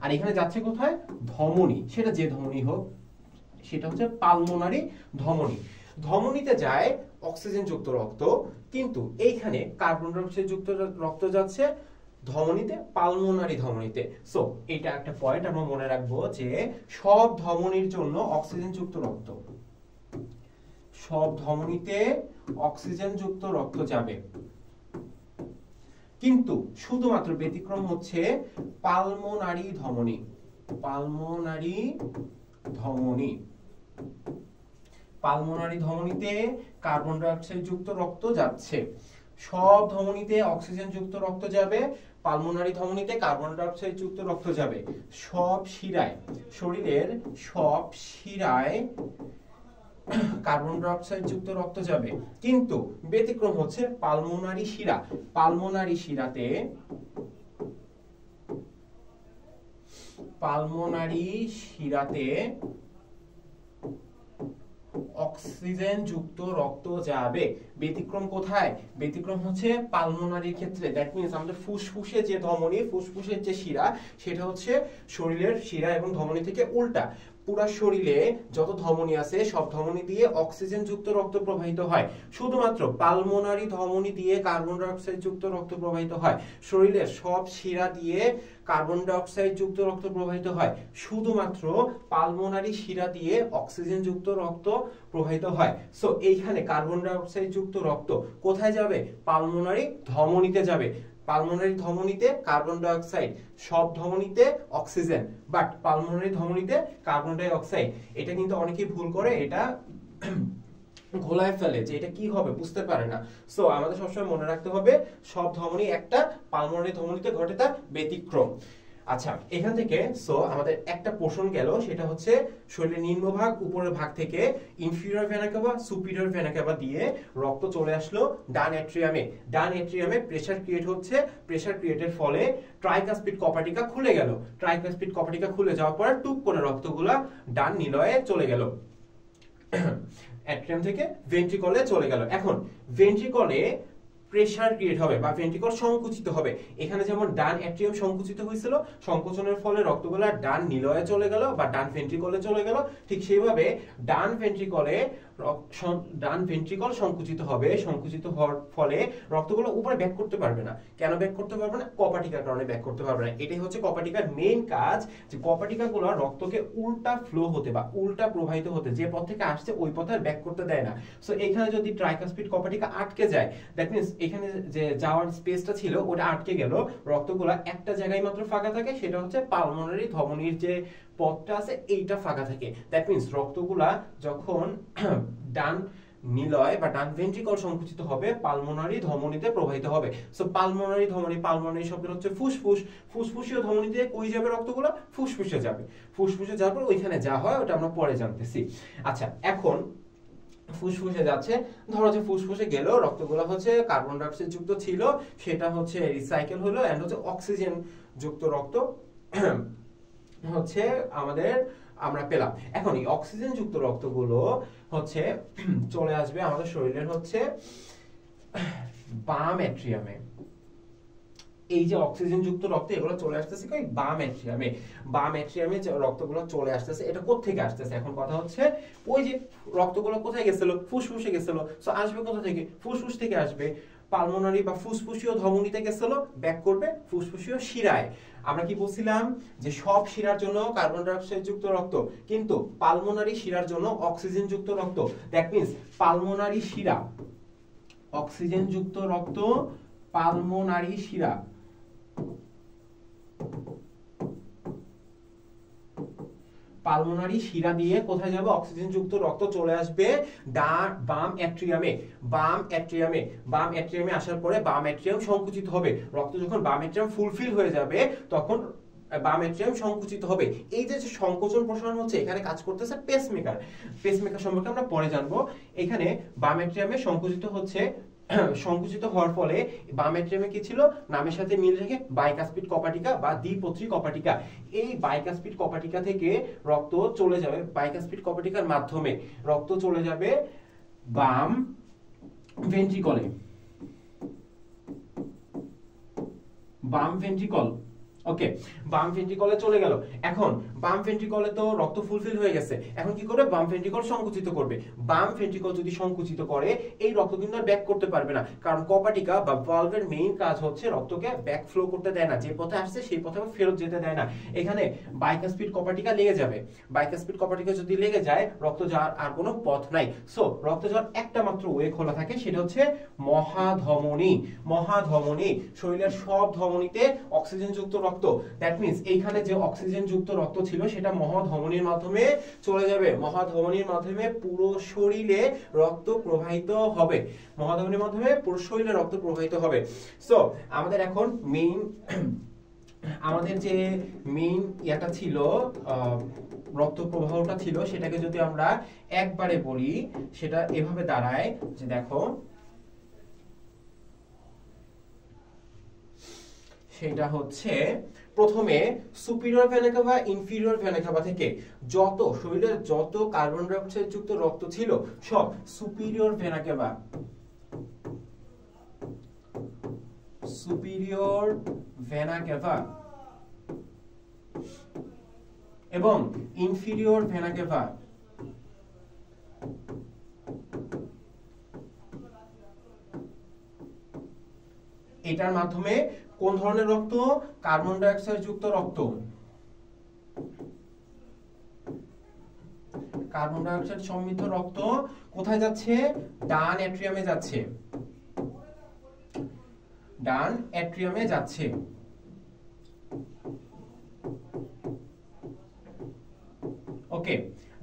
আর এখানে যাচ্ছে কোথায়? ধমনী, সেটা যে ধমনী হোক, সেটা হচ্ছে পালমোনারি ধমনী। ধমনীতে যায় অক্সিজেন যুক্ত রক্ত, কিন্তু এইখানে কার্বন ডাই অক্সাইড যুক্ত রক্ত যাচ্ছে ধমনীতে, পালমোনারি ধমনীতে। সো এটা একটা পয়েন্ট আমরা মনে রাখবো যে সব ধমনীর জন্য অক্সিজেন যুক্ত রক্ত, সব ধমনীতে অক্সিজেন যুক্ত রক্ত যাবে, কিন্তু শুধুমাত্র ব্যতিক্রম হচ্ছে পালমোনারি ধমনী, পালমোনারি ধমনী। পালমোনারি ধমনীতে কার্বন ডাই অক্সাইড যুক্ত রক্ত যাচ্ছে, সব ধমনীতে অক্সিজেন যুক্ত রক্ত যাবে, পালমোনারি ধমনীতে কার্বন ডাই অক্সাইড যুক্ত রক্ত যাবে। সব শিরায়, শরীরের সব শিরায় কার্বন ডাই অক্সাইড যুক্ত রক্ত যাবে, কিন্তু ব্যতিক্রম হচ্ছে পালমোনারি শিরা। পালমোনারি শিরাতে, পালমোনারি শিরাতে অক্সিজেন যুক্ত রক্ত যাবে। ব্যতিক্রম কোথায়? ব্যতিক্রম হচ্ছে পালমোনারির ক্ষেত্রে। দ্যাট মিন্স আমাদের ফুসফুসে যে ধমনী, ফুসফুসের যে শিরা, সেটা হচ্ছে শরীরের শিরা এবং ধমনী থেকে উল্টা। পুরা শরীরে যত ধমনী আছে সব ধমনী দিয়ে অক্সিজেন যুক্ত রক্ত প্রবাহিত হয়, শুধুমাত্র পালমোনারি ধমনী দিয়ে কার্বন ডাই অক্সাইড যুক্ত রক্ত প্রবাহিত হয়। শরীরের সব শিরা দিয়ে কার্বন ডাই অক্সাইড যুক্ত রক্ত প্রবাহিত হয়, শুধুমাত্র পালমোনারি শিরা দিয়ে অক্সিজেন যুক্ত রক্ত প্রবাহিত হয়। সো এইখানে কার্বন ডাই অক্সাইড যুক্ত রক্ত কোথায় যাবে? পালমোনারি ধমনীতে যাবে। পালমোনারি ধমনীতে কার্বন ডাই অক্সাইড, সব ধমনীতে অক্সিজেন, বাট পালমোনারি ধমনীতে কার্বন ডাই অক্সাইড। এটা কিন্তু অনেকেই ভুল করে, এটা ঘোলায় ফেলে যে এটা কি হবে বুঝতে পারে না। সো আমাদের সবসময় মনে রাখতে হবে সব ধমনী একটা, পালমোনারি ধমনীতে ঘটে তার ব্যতিক্রম। আচ্ছা, এখান থেকে সো আমাদের একটা পোর্শন গেল, সেটা হচ্ছে শরীরের নিম্নভাগ উপরের ভাগ থেকে inferior vena cava, superior vena CAVA দিয়ে রক্ত চলে আসলো ডান অ্যাট্রিয়ামে। ডান অ্যাট্রিয়ামে প্রেসার ক্রিয়েট হচ্ছে, প্রেসার ক্রিয়েটের ফলে ট্রাইকাসপিড কপাটিকা খুলে গেল। ট্রাইকাসপিড কপাটিকা খুলে যাওয়ার পরে টুক করে রক্তগুলা ডান নিলয়ে চলে গেল, অ্যাট্রিয়াম থেকে ভেন্ট্রিকলে চলে গেল। এখন ভেন্ট্রিকলে প্রেসার ক্রিয়েট হবে বা ভেন্ট্রিকল সংকুচিত হবে। এখানে যেমন ডান অ্যাট্রিয়াম সংকুচিত হয়েছিল, সংকোচনের ফলে রক্তগুলা ডান নিলয়ে চলে গেল বা ডান ভেন্ট্রিকলে চলে গেল, ঠিক সেইভাবে ডান ভেন্ট্রিকলে ডান ভেন্ট্রিকল সংকুচিত হবে। সংকুচিত হওয়ার ফলে রক্তগুলো উপরে ব্যাক করতে পারবে না। কেন ব্যাক করতে পারবে না? কপাটিকার কারণে ব্যাক করতে পারবে না। এটাই হচ্ছে কপাটিকার মেইন কাজ, যে কপাটিকাগুলো রক্তকে উল্টা ফ্লো হতে বা উল্টা প্রবাহিত হতে, যে পথ থেকে আসছে ওই পথে ব্যাক করতে দেয় না। সো এখানে যদি ট্রাইকাসপিড কপাটিকা আটকে যায়, দ্যাট মিন্স এখানে যে যাওয়ার স্পেসটা ছিল ওটা আটকে গেল, রক্তগুলা একটা জায়গায় মাত্র ফাঁকা থাকে, সেটা হচ্ছে পালমোনারি ধমনীর যে পথটা আছে এইটা ফাঁকা থাকে। দ্যাট মিন্স রক্তগুলা যখন ডান নিলয় বা ডান ভেন্ট্রিকল সংকুচিত হবে, পালমোনারি ধমনীতে প্রবাহিত হবে। সো পালমোনারি ধমনী, পালমোনারি শব্দ হচ্ছে ফুসফুস, ফুসফুসীয় ধমনীতে কই যাবে রক্তগুলো? ফুসফুসে যাবে। ফুসফুসে যাওয়ার পর ওইখানে যা হয় ওটা আমরা পরে জানতেছি। আচ্ছা, এখন ফুসফুসে যাচ্ছে, ধরো যে ফুসফুসে গেল, রক্তগুলো হচ্ছে কার্বন ডাই অক্সাইড যুক্ত ছিল, সেটা হচ্ছে রিসাইকেল হলো এন্ড হচ্ছে অক্সিজেন যুক্ত রক্ত হচ্ছে আমাদের আমরা পেলাম। এখন এই অক্সিজেন যুক্ত রক্তগুলো হচ্ছে চলে আসবে আমাদের শরীরের হচ্ছে বাম অ্যাট্রিয়ামে। এই যে অক্সিজেন যুক্ত রক্ত এগুলো চলে আসতেছে কই? বাম অ্যাট্রিয়ামে। বাম অ্যাট্রিয়ামে রক্তগুলো চলে আসতেছে। এটা কোত্থেকে আসতেছে? এখন কথা হচ্ছে ওই যে রক্তগুলো কোথায় গেছিল? ফুসফুসে গেছিল। সো আসবে কোথা থেকে? ফুসফুস থেকে আসবে। পালমোনারি বা ফুসফুসীয় ধমনীতে গেছিল, ব্যাক করবে ফুসফুসীয় শিরায়। আমরা কি বলছিলাম যে সব শিরার জন্য কার্বন ডাই অক্সাইড যুক্ত রক্ত, কিন্তু পালমোনারি শিরার জন্য অক্সিজেন যুক্ত রক্ত। দ্যাট মিন্স পালমোনারি শিরা অক্সিজেন যুক্ত রক্ত, পালমোনারি শিরা পালমোনারি শিরা দিয়ে কোথায় যাবে? অক্সিজেন যুক্ত রক্ত চলে আসবে বাম অ্যাট্রিয়ামে। বাম অ্যাট্রিয়ামে আসার পরে বাম অ্যাট্রিয়াম সংকুচিত হবে। রক্ত যখন বাম অ্যাট্রিয়াম ফুলফিল হয়ে যাবে তখন বাম অ্যাট্রিয়াম সংকুচিত হবে। এই যে সংকোচন প্রসারণ হচ্ছে, এখানে কাজ করতেছে পেসমেকার। পেসমেকার সম্পর্কে আমরা পরে জানবো। এখানে বাম অ্যাট্রিয়ামে সংকুচিত হচ্ছে, সংকুচিত হওয়ার ফলে বাম অ্যাট্রিয়ামে কি ছিল? নামের সাথে মিল রেখে বাইকাসপিড কপাটিকা বা দ্বিপত্রী কপাটিকা। এই বাইকাসপিড কপাটিকা থেকে রক্ত চলে যাবে, বাইকাসপিড কপাটিকার মাধ্যমে রক্ত চলে যাবে বাম ভেন্ট্রিকলে। বাম ভেন্ট্রিকল, ওকে, বাম ভেন্ট্রিকলে চলে গেল। এখন বাম ভেন্ট্রিকলে তো রক্ত ফুলফিল হয়ে গেছে, এখন কি করবে? বাম ভেন্ট্রিকল সংকুচিত করবে। বাম ভেন্ট্রিকল যদি সংকুচিত করে, এই রক্ত কিন্তু আর ব্যাক করতে পারবে না, কারণ কপাটিকা বা ভালভের মেইন কাজ হচ্ছে রক্তকে ব্যাক ফ্লো করতে দেয় না, যে পথে আসছে সেই পথে ফেরত যেতে দেয় না। এখানে বাইকাসপিড কপাটিকা লেগে যাবে। বাইকাসপিড কপাটিকা যদি লেগে যায়, রক্ত যাওয়ার আর কোনো পথ নাই। সো রক্ত যাওয়ার একটা মাত্র ওয়ে খোলা থাকে, সেটা হচ্ছে মহাধমনী। মহাধমনী, শরীরের সব ধমনীতে অক্সিজেন যুক্ত রক্ত। দ্যাট মিন্স এইখানে যে অক্সিজেন যুক্ত রক্ত ছিল সেটা মহাধমনীর মাধ্যমে চলে যাবে। মহাধমনীর মাধ্যমে পুরো শরীরে রক্ত প্রবাহিত হবে। মহাধমনীর মাধ্যমে পুরো শরীরে রক্ত প্রবাহিত হবে। সো আমাদের এখন আমাদের যে মেইন ইয়াটা ছিল, রক্ত প্রবাহটা ছিল, সেটাকে যদি আমরা একবারে বলি, সেটা এভাবে দাঁড়ায় যে দেখো, সেটা হচ্ছে প্রথমে superior vena cava, inferior vena cava থেকে যত শরীরের যত কার্বন ডাই অক্সাইড যুক্ত রক্ত ছিল সব superior vena cava, superior vena cava এবং ইনফিরিয়র ভেনা কাভা, এটার মাধ্যমে কোন ধরনের রক্ত? কার্বন ডাই অক্সাইড যুক্ত রক্ত। কার্বন ডাই অক্সাইড সমৃদ্ধ রক্ত কোথায় যাচ্ছে? ডান অ্যাট্রিয়ামে যাচ্ছে। ডান অ্যাট্রিয়ামে যাচ্ছে। ওকে,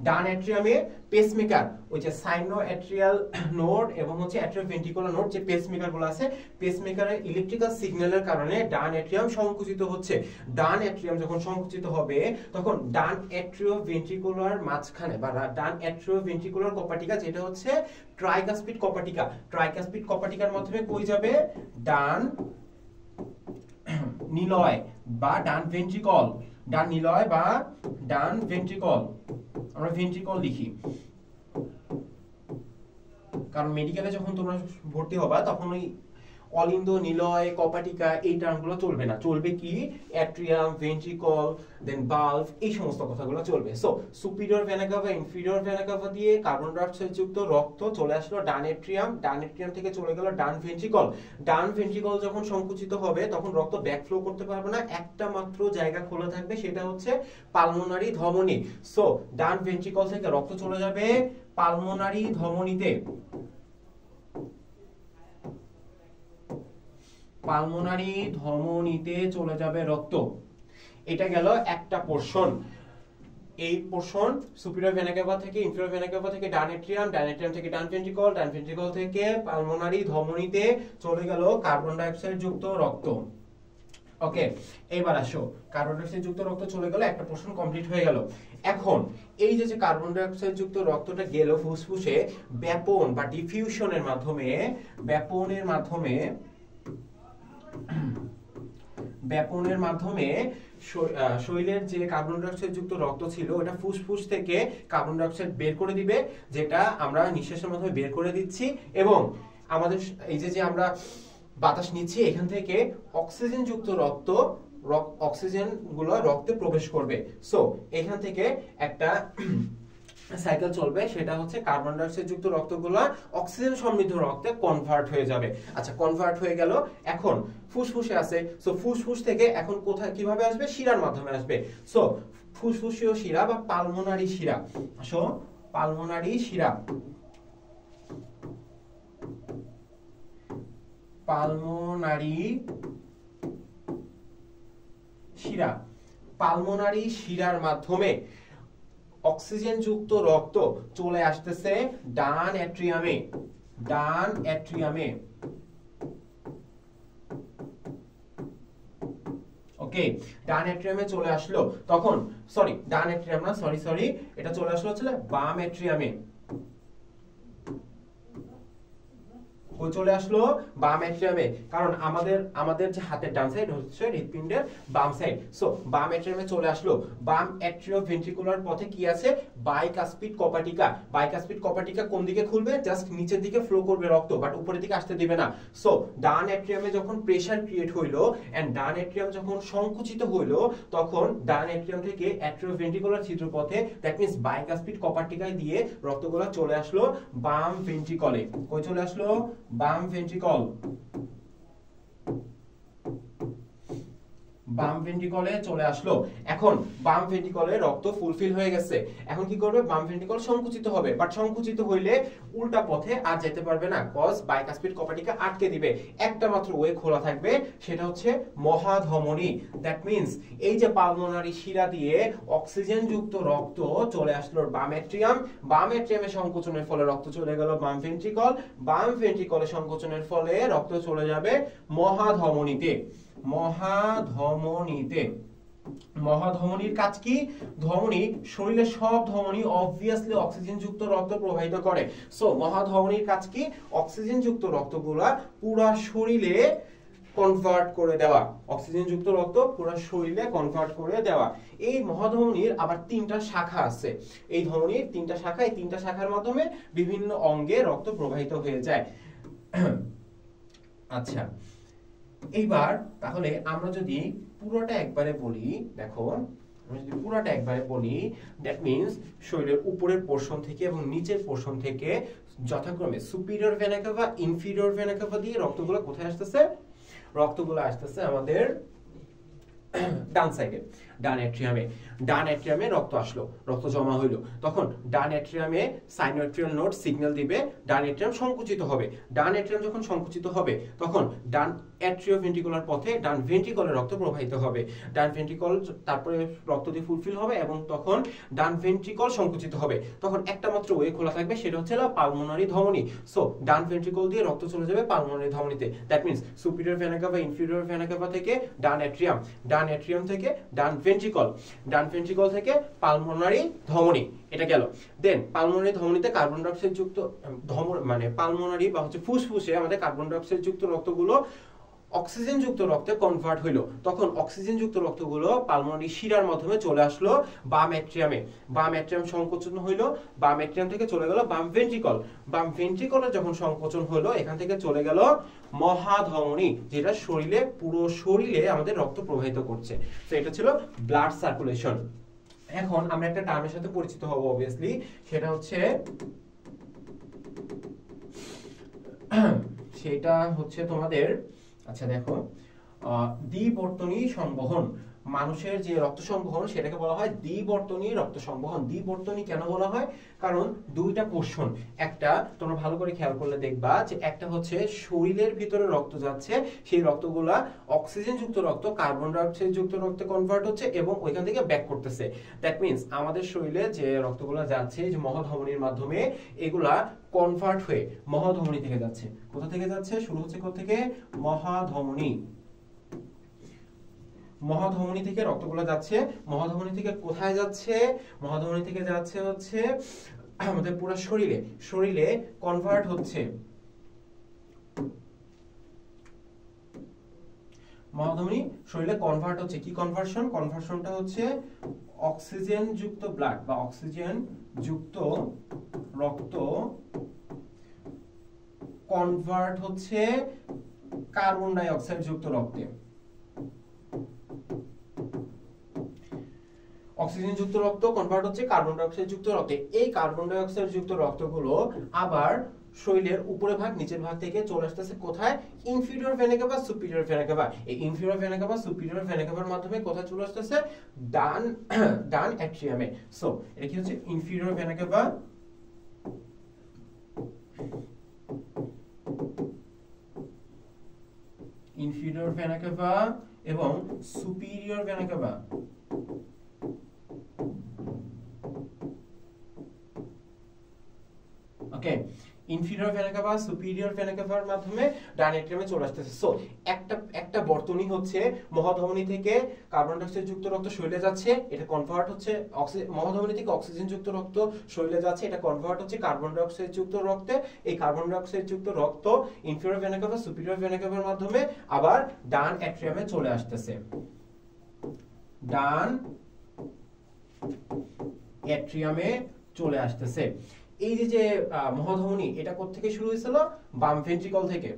ডান অ্যাট্রিয়ামে পেসমেকার, ওই যে সাইনো অ্যাট্রিয়াল নোড এবং হচ্ছে অ্যাট্রিয়াল ভেন্ট্রিকুলার নোড, যে পেসমেকার গুলো আছে, পেসমেকারের ইলেকট্রিক্যাল সিগন্যালের কারণে ডান অ্যাট্রিয়াম সংকুচিত হচ্ছে। ডান অ্যাট্রিয়াম যখন সংকুচিত হবে, তখন ডান অ্যাট্রিও ভেন্ট্রিকুলার মাঝখানে বা ডান অ্যাট্রিও ভেন্ট্রিকুলার কপাটিকা, যেটা হচ্ছে ট্রাইকাসপিড কপাটিকা, ট্রাইকাসপিড কপাটিকার মাধ্যমে কই যাবে? ডান নিলয় বা ডান ভেন্ট্রিকল। ডান নিলয় বা ডান ভেন্ট্রিকল, আমরা ভেন্ট্রিকল লিখি, কারণ মেডিকেলে যখন তোমরা ভর্তি হবা তখন ওই অলিন্দ, নিলয়, কপাটিকা এই টার্মগুলো চলবে না, চলবে কি? অ্যাট্রিয়াম, ভেন্ট্রিকল, দেন বাল্ব, এই সমস্ত কথাগুলো চলবে। So superior vena cava, inferior vena CAVA দিয়ে কার্বন ডাই অক্সাইড যুক্ত রক্ত চলে আসলো ডান অ্যাট্রিয়াম, ডান অ্যাট্রিয়াম থেকে চলে গেল ডান ভেন্ট্রিকল। ডান ভেন্ট্রিকল যখন সংকুচিত হবে তখন রক্ত ব্যাক ফ্লো করতে পারবে না, একটা মাত্র জায়গা খোলা থাকবে, সেটা হচ্ছে পালমোনারি ধমনী। সো ডান ভেন্ট্রিকল থেকে রক্ত চলে যাবে পালমোনারি ধমনীতে। পালমোনারি ধমনীতে চলে যাবে রক্ত। এটা গেল একটা পোরশন। এই পোরশন সুপিরিয়র ভেনা কাভা থেকে, ইনফিরিয়র ভেনা কাভা থেকে ডান অ্যাট্রিয়াম, ডান অ্যাট্রিয়াম থেকে ডান ভেন্ট্রিকল, ডান ভেন্ট্রিকল থেকে পালমোনারি ধমনীতে চলে গেল কার্বন ডাই অক্সাইড যুক্ত রক্ত। ওকে, এবার আসো, কার্বন ডাই অক্সাইড যুক্ত রক্ত চলে গেল, একটা পোরশন কমপ্লিট হয়ে গেল। এখন এই যে কার্বন ডাই অক্সাইড যুক্ত রক্তটা গেল ফুসফুসে ব্যাপন বা ডিফিউশনের মাধ্যমে, ব্যাপনের মাধ্যমে শরীরের যে কার্বন ডাই অক্সাইড যুক্ত রক্ত ছিল ওটা ফুসফুস থেকে কার্বন ডাই অক্সাইড বের করে দিবে, যেটা আমরা নিঃশ্বাসের মাধ্যমে বের করে দিচ্ছি, এবং আমাদের এই যে আমরা বাতাস নিচ্ছি, এখান থেকে অক্সিজেন যুক্ত রক্ত, অক্সিজেন গুলো রক্তে প্রবেশ করবে। সো এখান থেকে একটা সাইকেল চলবে, সেটা হচ্ছে কার্বন ডাই অক্সাইড যুক্ত রক্তগুলো অক্সিজেন সমৃদ্ধ রক্তে কনভার্ট হয়ে যাবে। আচ্ছা, কনভার্ট হয়ে গেল, এখন ফুসফুসে আছে, সো ফুসফুস থেকে এখন কোথায় কিভাবে আসবে? শিরার মাধ্যমে আসবে। সো ফুসফুসীয় শিরা বা পালমোনারি শিরা, সো পালমোনারি শিরা, পালমোনারি শিরা, পালমোনারি শিরার মাধ্যমে অক্সিজেন যুক্ত রক্ত চলে আসতেছে ডান অ্যাট্রিয়ামে, ডান অ্যাট্রিয়ামে। ওকে, ডান অ্যাট্রিয়ামে চলে আসলো, তখন ডান অ্যাট্রিয়াম না, সরি এটা চলে আসলো হচ্ছে বাম অ্যাট্রিয়ামে। চলে আসলো বাম অ্যাট্রিয়ামে, কারণ আমাদের যে হাতের ডান সাইড হচ্ছে হৃৎপিণ্ডের বাম সাইড। সো বাম অ্যাট্রিয়ামে চলে আসলো। বাম অ্যাট্রিওভেন্ট্রিকুলার পথে কি আছে? বাইকাসপিড কপাটিকা। বাইকাসপিড কপাটিকা কোন দিকে খুলবে? জাস্ট নিচের দিকে ফ্লো করবে রক্ত, বাট উপরের দিকে আসতে দিবে না। সো ডান অ্যাট্রিয়ামে যখন প্রেসার ক্রিয়েট হইলো এন্ড ডান অ্যাট্রিয়াম যখন সংকুচিত হইলো, তখন ডান অ্যাট্রিয়াম থেকে অ্যাট্রিওভেন্ট্রিকুলার ছিদ্রপথে, দ্যাট মিন্স বাইকাসপিড কপাটিকায় দিয়ে রক্তগুলো চলে আসলো বাম ভেন্ট্রিকলে। কই চলে আসলো? বাম ভেন্ট্রিকল। বাম ভেন্ট্রিকলে চলে আসলো। এখন বাম ভেন্ট্রিকলে রক্ত ফুলফিল হয়ে গেছে, এখন কি করবে? বাম ভেন্ট্রিকল সংকুচিত হবে, বাট সংকুচিত হইলে উল্টা পথে আর যেতে পারবে না, কজ বাইকাসপিড কপাটিকা আটকে দিবে। একটা মাত্র ওয়ে খোলা থাকবে, সেটা হচ্ছে মহাধমনী। দ্যাট মিন্স এই যে পালমোনারি শিরা দিয়ে অক্সিজেন যুক্ত রক্ত চলে আসলো বাম অ্যাট্রিয়াম, বাম অ্যাট্রিয়ামে সংকোচনের ফলে রক্ত চলে গেল বাম ভেন্ট্রিকল, বাম ভেন্ট্রিকলে সংকোচনের ফলে রক্ত চলে যাবে মহাধমনীতে। মহাধমনীতে। মহাধমনীর কাজ কি? ধমনী, শরীরের সব ধমনী অবভিয়াসলি অক্সিজেন যুক্ত রক্ত প্রবাহিত করে। সো মহাধমনীর কাজ কি? অক্সিজেন যুক্ত রক্তগুলা পুরো শরীরে কনভার্ট করে দেওয়া, অক্সিজেন যুক্ত রক্ত পুরো শরীরে কনভার্ট করে দেওয়া। এই মহাধমনীর আবার তিনটা শাখা আছে, এই ধমনীর তিনটা শাখা, এই তিনটা শাখার মাধ্যমে বিভিন্ন অঙ্গে রক্ত প্রবাহিত হয়ে যায়। আচ্ছা, এইবার তাহলে আমরা যদি পুরোটা একবারে বলি, দেখো আমি যদি পুরোটা একবারে বলি, দ্যাট মিন্স শরীরের উপরের পোরশন থেকে এবং নিচের পোরশন থেকে যথাক্রমে superior vena cava, inferior vena CAVA দিয়ে রক্তগুলো কোথায় আসতেছে? রক্তগুলো আসতেছে আমাদের ডান সাইডে, ডান অ্যাট্রিয়ামে। ডান অ্যাট্রিয়ামে রক্ত আসলো, রক্ত জমা হইলো, তখন ডান অ্যাট্রিয়ামে সাইনোয়াট্রিয়াল নোড সিগন্যাল দিবে, ডান অ্যাট্রিয়াম সংকুচিত হবে। ডান অ্যাট্রিয়াম যখন সংকুচিত হবে, তখন ডান অ্যাট্রিওভেন্ট্রিকুলার পথে ডান ভেন্ট্রিকলে রক্ত প্রবাহিত হবে। ডান ভেন্ট্রিকল তারপরে রক্ত দিয়ে ফুলফিল হবে এবং তখন ডান ভেন্ট্রিকল সংকুচিত হবে। তখন একটা মাত্র ওয়ে খোলা থাকবে, সেটা হচ্ছে পালমোনারি ধমনী। সো ডান ভেন্ট্রিকল দিয়ে রক্ত চলে যাবে পালমোনারি ধমনীতে। That means superior vena cava, inferior vena cava থেকে ডান অ্যাট্রিয়াম, ডান অ্যাট্রিয়াম থেকে ডান ভেন্ট্রিকল, ডান ভেন্ট্রিকল থেকে পালমোনারি ধমনী। এটা গেল। দেন পালমোনারি ধমনীতে কার্বন ডাই অক্সাইড যুক্ত মানে পালমোনারি বা হচ্ছে ফুসফুসে আমাদের কার্বন ডাই অক্সাইড যুক্ত রক্তগুলো অক্সিজেন যুক্ত রক্তে কনভার্ট হইলো, তখন অক্সিজেন যুক্ত রক্তগুলো পালমোনারি শিরার মাধ্যমে চলে আসলো বাম অ্যাট্রিয়ামে। বাম অ্যাট্রিয়াম সংকোচন হইলো, বাম অ্যাট্রিয়াম থেকে চলে গেল বাম ভেন্ট্রিকল। বাম ভেন্ট্রিকলে যখন সংকোচন হলো, এখান থেকে চলে গেল মহাধমনী, যেটা শরীরে পুরো শরীরে আমাদের রক্ত প্রবাহিত করছে। তো এটা ছিল ব্লাড সার্কুলেশন। এখন আমরা একটা টার্মের সাথে পরিচিত হব অবভিয়াসলি, সেটা হচ্ছে তোমাদের, আচ্ছা দেখো, দ্বিবর্তনী সংবহন। মানুষের যে রক্ত সংবহন সেটাকে বলা হয় দ্বিবর্তনী রক্ত সংবহন। দ্বিবর্তনী কেন বলা হয়? কারণ দুইটা পোর্শন, একটা তোমরা ভালো করে খেয়াল করলে দেখবা যে একটা হচ্ছে শরীরের ভিতরে রক্ত যাচ্ছে, সেই রক্তগুলা অক্সিজেন যুক্ত রক্ত কার্বন ডাই অক্সাইড যুক্ত রক্তে কনভার্ট হচ্ছে এবং ওইখান থেকে ব্যাক করতেছে। দ্যাট মিন্স আমাদের শরীরে যে রক্তগুলা যাচ্ছে যে মহাধমনীর মাধ্যমে, এগুলা কনভার্ট হয়ে মহাধমনী থেকে যাচ্ছে। কোথা থেকে যাচ্ছে? শুরু হচ্ছে কোথা থেকে? মহাধমনী। মহাধমনী থেকে রক্তগুলো যাচ্ছে, মহাধমনী থেকে কোথায় যাচ্ছে? মহাধমনী থেকে যাচ্ছে হচ্ছে আমাদের পুরো শরীরে, শরীরে কনভার্ট হচ্ছে। মহাধমনী শরীরে কনভার্ট হচ্ছে। কি কনভার্সন? কনভার্সনটা হচ্ছে অক্সিজেন যুক্ত ব্লাড বা অক্সিজেন যুক্ত রক্ত কনভার্ট হচ্ছে কার্বন ডাই অক্সাইড যুক্ত রক্তে। অক্সিজেন যুক্ত রক্ত কনভার্ট হচ্ছে কার্বন ডাই অক্সাইড যুক্ত রক্তে। এই কার্বন ডাই অক্সাইড যুক্ত রক্তগুলো আবার শরীরের উপরের ভাগ নিচের ভাগ থেকে চলে আসতেছে কোথায়? Inferior vena cava, superior vena cava. এই inferior vena cava, superior vena কাভার মাধ্যমে কোথায় চলে আসতেছে? ডান অ্যাট্রিয়ামে। সো এটা কি হচ্ছে? Inferior vena cava, inferior vena cava এবং superior vena cava. Okay, inferior vena cava, superior vena কাভার মাধ্যমে ডান অ্যাট্রিয়ামে চলে আসতেছে। সো একটা বর্তনী হচ্ছে মহাধমনী থেকে কার্বন ডাই অক্সাইড যুক্ত রক্ত শরীরে যাচ্ছে, এটা কনভার্ট হচ্ছে মহাধমনী থেকে অক্সিজেন যুক্ত রক্ত শরীরে যাচ্ছে, এটা কনভার্ট হচ্ছে কার্বন ডাই অক্সাইড যুক্ত রক্তে। এই কার্বন ডাই অক্সাইড যুক্ত রক্ত inferior vena cava, superior vena কাভার মাধ্যমে আবার ডান অ্যাট্রিয়ামে চলে আসতেছে। ডান অ্যাট্রিয়ামে চলে আসতেছে। এই যে মহাধমনী, এটা কোত্থেকে শুরু হয়েছিল? বাম ভেন্ট্রিকল থেকে।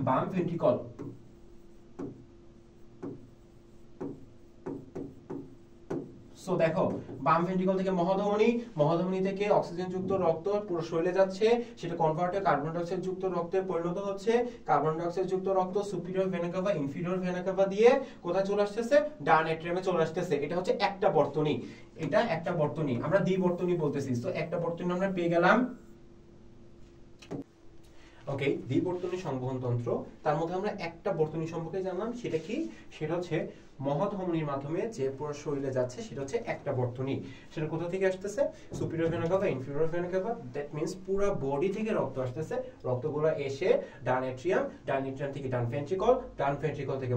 বাম ভেন্ট্রিকল, সো দেখো বাম ভেন্ট্রিকল থেকে মহাধমনী থেকে অক্সিজেন যুক্ত রক্ত পুরো শরীরে যাচ্ছে, সেটা কনভার্ট হয়ে কার্বন ডাই অক্সাইড যুক্ত রক্তে পরিণত হচ্ছে। কার্বন ডাই অক্সাইড যুক্ত রক্ত superior vena cava, inferior vena CAVA দিয়ে কোথায় চলে আসতেছে? ডান অ্যাট্রিয়ামে চলে আসতেছে। এটা হচ্ছে একটা বর্তনী, এটা একটা বর্তনী, আমরা দ্বিবর্তনী বলতেছি। তো একটা বর্তনী আমরা পেয়ে গেলাম। ওকে, দ্বিবর্তনী সংবহন তন্ত্র, তার মধ্যে আমরা একটা বর্তনী সম্পর্কে জানলাম। সেটা কি? সেটা হচ্ছে মহাধমনীর মাধ্যমে যে পুরো শরীরে যাচ্ছে, সেটা হচ্ছে একটা বর্তনী। সেটা কোথা থেকে আসতেছে? Superior vena cava, inferior vena CAVA. That means পুরো বডি থেকে রক্ত আসতেছে। রক্তগুলো এসে ডান অ্যাট্রিয়াম, ডান অ্যাট্রিয়াম থেকে ডান ভেন্ট্রিকল, ডান ভেন্ট্রিকল থেকে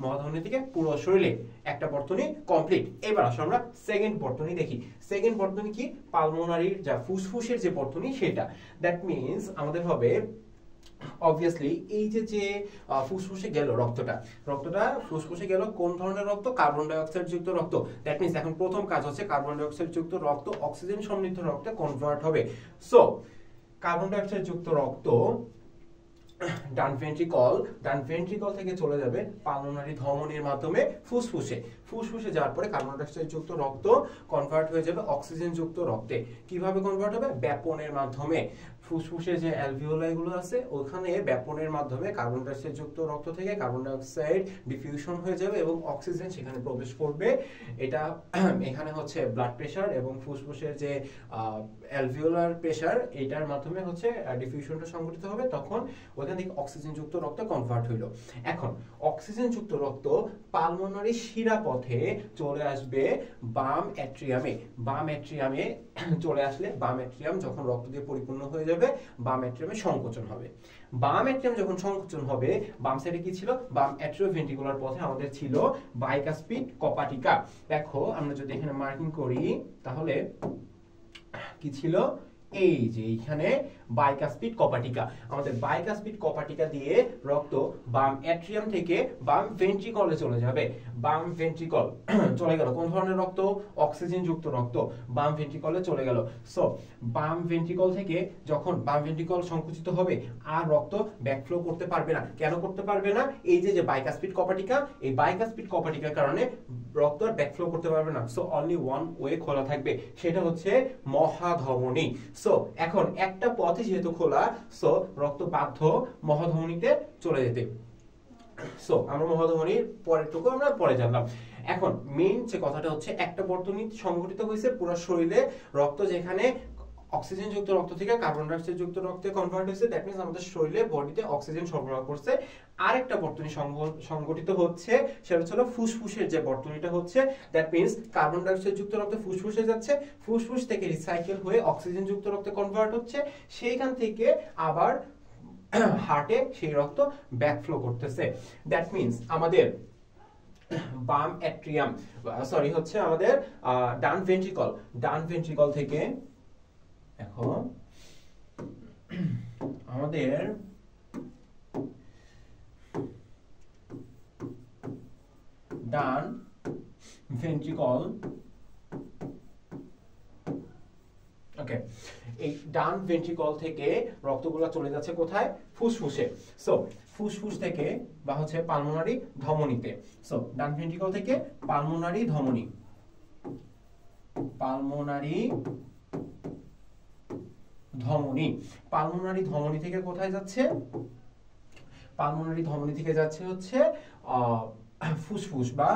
মহাধমনী থেকে পুরো শরীরে একটা বর্তনী কমপ্লিট। এবার আসলে আমরা সেকেন্ড বর্তনী দেখি। সেকেন্ড বর্তনী কি? পালমোনারির যা ফুসফুসের যে বর্তনী সেটা। দ্যাট মিন্স আমাদের হবে অবভিয়াসলি এই যে ফুসফুসে গেল রক্তটা ফুসফুসে গেল, কোন ধরনের রক্ত? কার্বন ডাই অক্সাইড যুক্ত রক্ত। দ্যাট মিন্স এখন প্রথম কাজ হচ্ছে কার্বন ডাই অক্সাইড যুক্ত রক্ত অক্সিজেন সমৃদ্ধ রক্তে কনভার্ট হবে। সো কার্বন ডাই অক্সাইড যুক্ত রক্ত ডান ভেন্ট্রিকল থেকে চলে যাবে পালমোনারি ধমনীর মাধ্যমে ফুসফুসে যাওয়ার পরে কার্বন ডাই অক্সাইড যুক্ত রক্ত কনভার্ট হয়ে যাবে অক্সিজেন যুক্ত রক্তে। কিভাবে কনভার্ট হবে? ব্যাপনের মাধ্যমে। ফুসফুসে যে অ্যালভিওলাই গুলো আছে, ওখানে ব্যাপনের মাধ্যমে কার্বন ডাই অক্সাইড যুক্ত রক্ত থেকে কার্বন ডাই অক্সাইড ডিফিউশন হয়ে যাবে এবং অক্সিজেন সেখানে প্রবেশ করবে। এটা এখানে হচ্ছে ব্লাড প্রেশার এবং ফুসফুসের যে অ্যালভিওলার প্রেশার, এটার মাধ্যমে হচ্ছে ডিফিউশনটা সংঘটিত হবে। তখন ওখান থেকে অক্সিজেন যুক্ত রক্তে কনভার্ট হইলো। এখন অক্সিজেন যুক্ত রক্ত পালমোনারি শিরাপথে চলে আসবে বাম অ্যাট্রিয়ামে। চলে আসলে বাম অ্যাট্রিয়াম যখন রক্ত দিয়ে পরিপূর্ণ হয়ে যাবে, বাম অ্যাট্রিয়ামে সংকোচন হবে। বাম অ্যাট্রিয়াম যখন সংকোচন হবে, বাম সাইডে কি ছিল? বাম অ্যাট্রিওভেন্ট্রিকুলার পথে আমাদের ছিল বাইকাসপিড কপাটিকা। দেখো আমরা যদি এখানে মার্কিং করি তাহলে কি ছিল? এই যে এইখানে বাইকাসপিড কপাটিকা। আমাদের বাইকাসপিড কপাটিকা দিয়ে রক্ত বাম অ্যাট্রিয়াম থেকে বাম ভেন্ট্রিকলে চলে যাবে। বাম ভেন্ট্রিকল চলে গেল, কোন ধরনের রক্ত? অক্সিজেন যুক্ত রক্ত বাম ভেন্ট্রিকলে চলে গেল। সো বাম ভেন্ট্রিকল থেকে যখন বাম ভেন্ট্রিকল সংকুচিত হবে, আর রক্ত ব্যাকফ্লো করতে পারবে না। কেন করতে পারবে না? এই যে বাইকাসপিড কপাটিকা, এই বাইকাসপিড কপাটিকার কারণে রক্ত আর ব্যাকফ্লো করতে পারবে না। সো অনলি ওয়ান ওয়ে খোলা থাকবে, সেটা হচ্ছে মহাধমনী। সো এখন একটা পথে যেহেতু খোলা, সো রক্ত বাধ্য মহাধমনীতে চলে যেতে। সো আমরা মহাধমনীর পরেরটুকু আমরা পরে জানলাম। এখন মেইন যে কথাটা হচ্ছে, একটা বর্তনী সংঘটিত হয়েছে পুরো শরীরে, রক্ত যেখানে অক্সিজেন যুক্ত রক্ত থেকে কার্বন ডাই অক্সাইড যুক্ত রক্তে কনভার্ট হয়েছে। দ্যাট মিন্স আমাদের শরীরে বডিতে অক্সিজেন সরবরাহ করছে। আরেকটা বর্তনী সংঘটিত হচ্ছে, সেটা হলো ফুসফুসের যে বর্তনীটা হচ্ছে। That means carbon dioxide যুক্ত রক্ত ফুসফুসে যাচ্ছে, ফুসফুস থেকে রিসাইকেল হয়ে অক্সিজেন যুক্ত রক্তে কনভার্ট হচ্ছে, সেইখান থেকে আবার হার্টে সেই রক্ত ব্যাকফ্লো করতেছে। দ্যাট মিন্স আমাদের বাম অ্যাট্রিয়াম, সরি হচ্ছে আমাদের ডান ভেন্ট্রিকল থেকে এখন আমাদের ডান ভেন্ট্রিকল, ওকে, এই ডান ভেন্ট্রিকল থেকে রক্তগুলো চলে যাচ্ছে কোথায়? ফুসফুসে। সো ফুসফুস থেকে বা হচ্ছে পালমোনারি ধমনীতে। সো ডান ভেন্ট্রিকল থেকে পালমোনারি ধমনী, পালমোনারি ধমনী, পালমোনারি ধমনী থেকে কোথায় যাচ্ছে? পালমোনারি ধমনী থেকে যাচ্ছে হচ্ছে ফুসফুস বা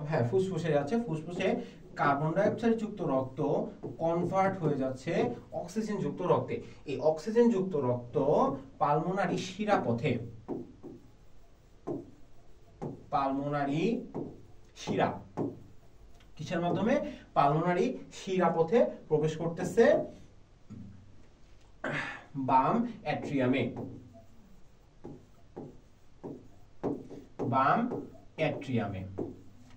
হ্যাঁ ফুসফুসে যাচ্ছে। ফুসফুসে কার্বন ডাই অক্সাইড যুক্ত রক্ত কনভার্ট হয়ে যাচ্ছে অক্সিজেন যুক্ত রক্তে। এই অক্সিজেন যুক্ত রক্ত পালমোনারি শিরাপথে, পালমোনারি শিরা, কিসের মাধ্যমে? পালমোনারি শিরাপথে প্রবেশ করতেছে বাম অ্যাট্রিয়ামে, বাম অ্যাট্রিয়ামে।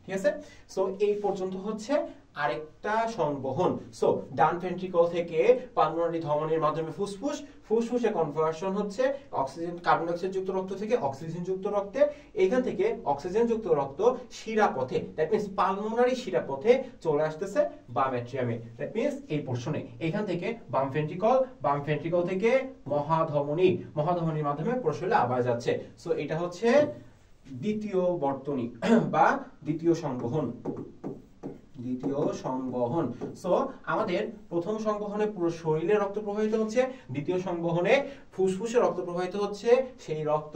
ঠিক আছে? সো এই পর্যন্ত হচ্ছে আরেকটা সংবহন। সো ডান ভেন্ট্রিকল থেকে পালমোনারি ধমনীর মাধ্যমে ফুসফুস, ফুসফুসে কনভার্সন হচ্ছে অক্সিজেন, কার্বন ডাই অক্সাইড যুক্ত রক্ত থেকে অক্সিজেন যুক্ত রক্তে, এইখান থেকে অক্সিজেন যুক্ত রক্ত শিরাপথে, দ্যাট মিন্স পালমোনারি শিরাপথে চলে আসতেছে বাম অ্যাট্রিয়ামে, দ্যাট মিন্স এই পোরশনে। এইখান থেকে বাম ভেন্ট্রিকল, বাম ভেন্ট্রিকল থেকে মহাধমনী, মহাধমনীর মাধ্যমে প্রশলে আবার যাচ্ছে। সো এটা হচ্ছে দ্বিতীয় বর্তনী বা দ্বিতীয় সংবহন, দ্বিতীয় সংবহন। সো আমাদের প্রথম সংবহনে পুরো শরীরে রক্ত প্রবাহিত হচ্ছে, দ্বিতীয় সংবহনে ফুসফুসে রক্ত প্রবাহিত হচ্ছে, সেই রক্ত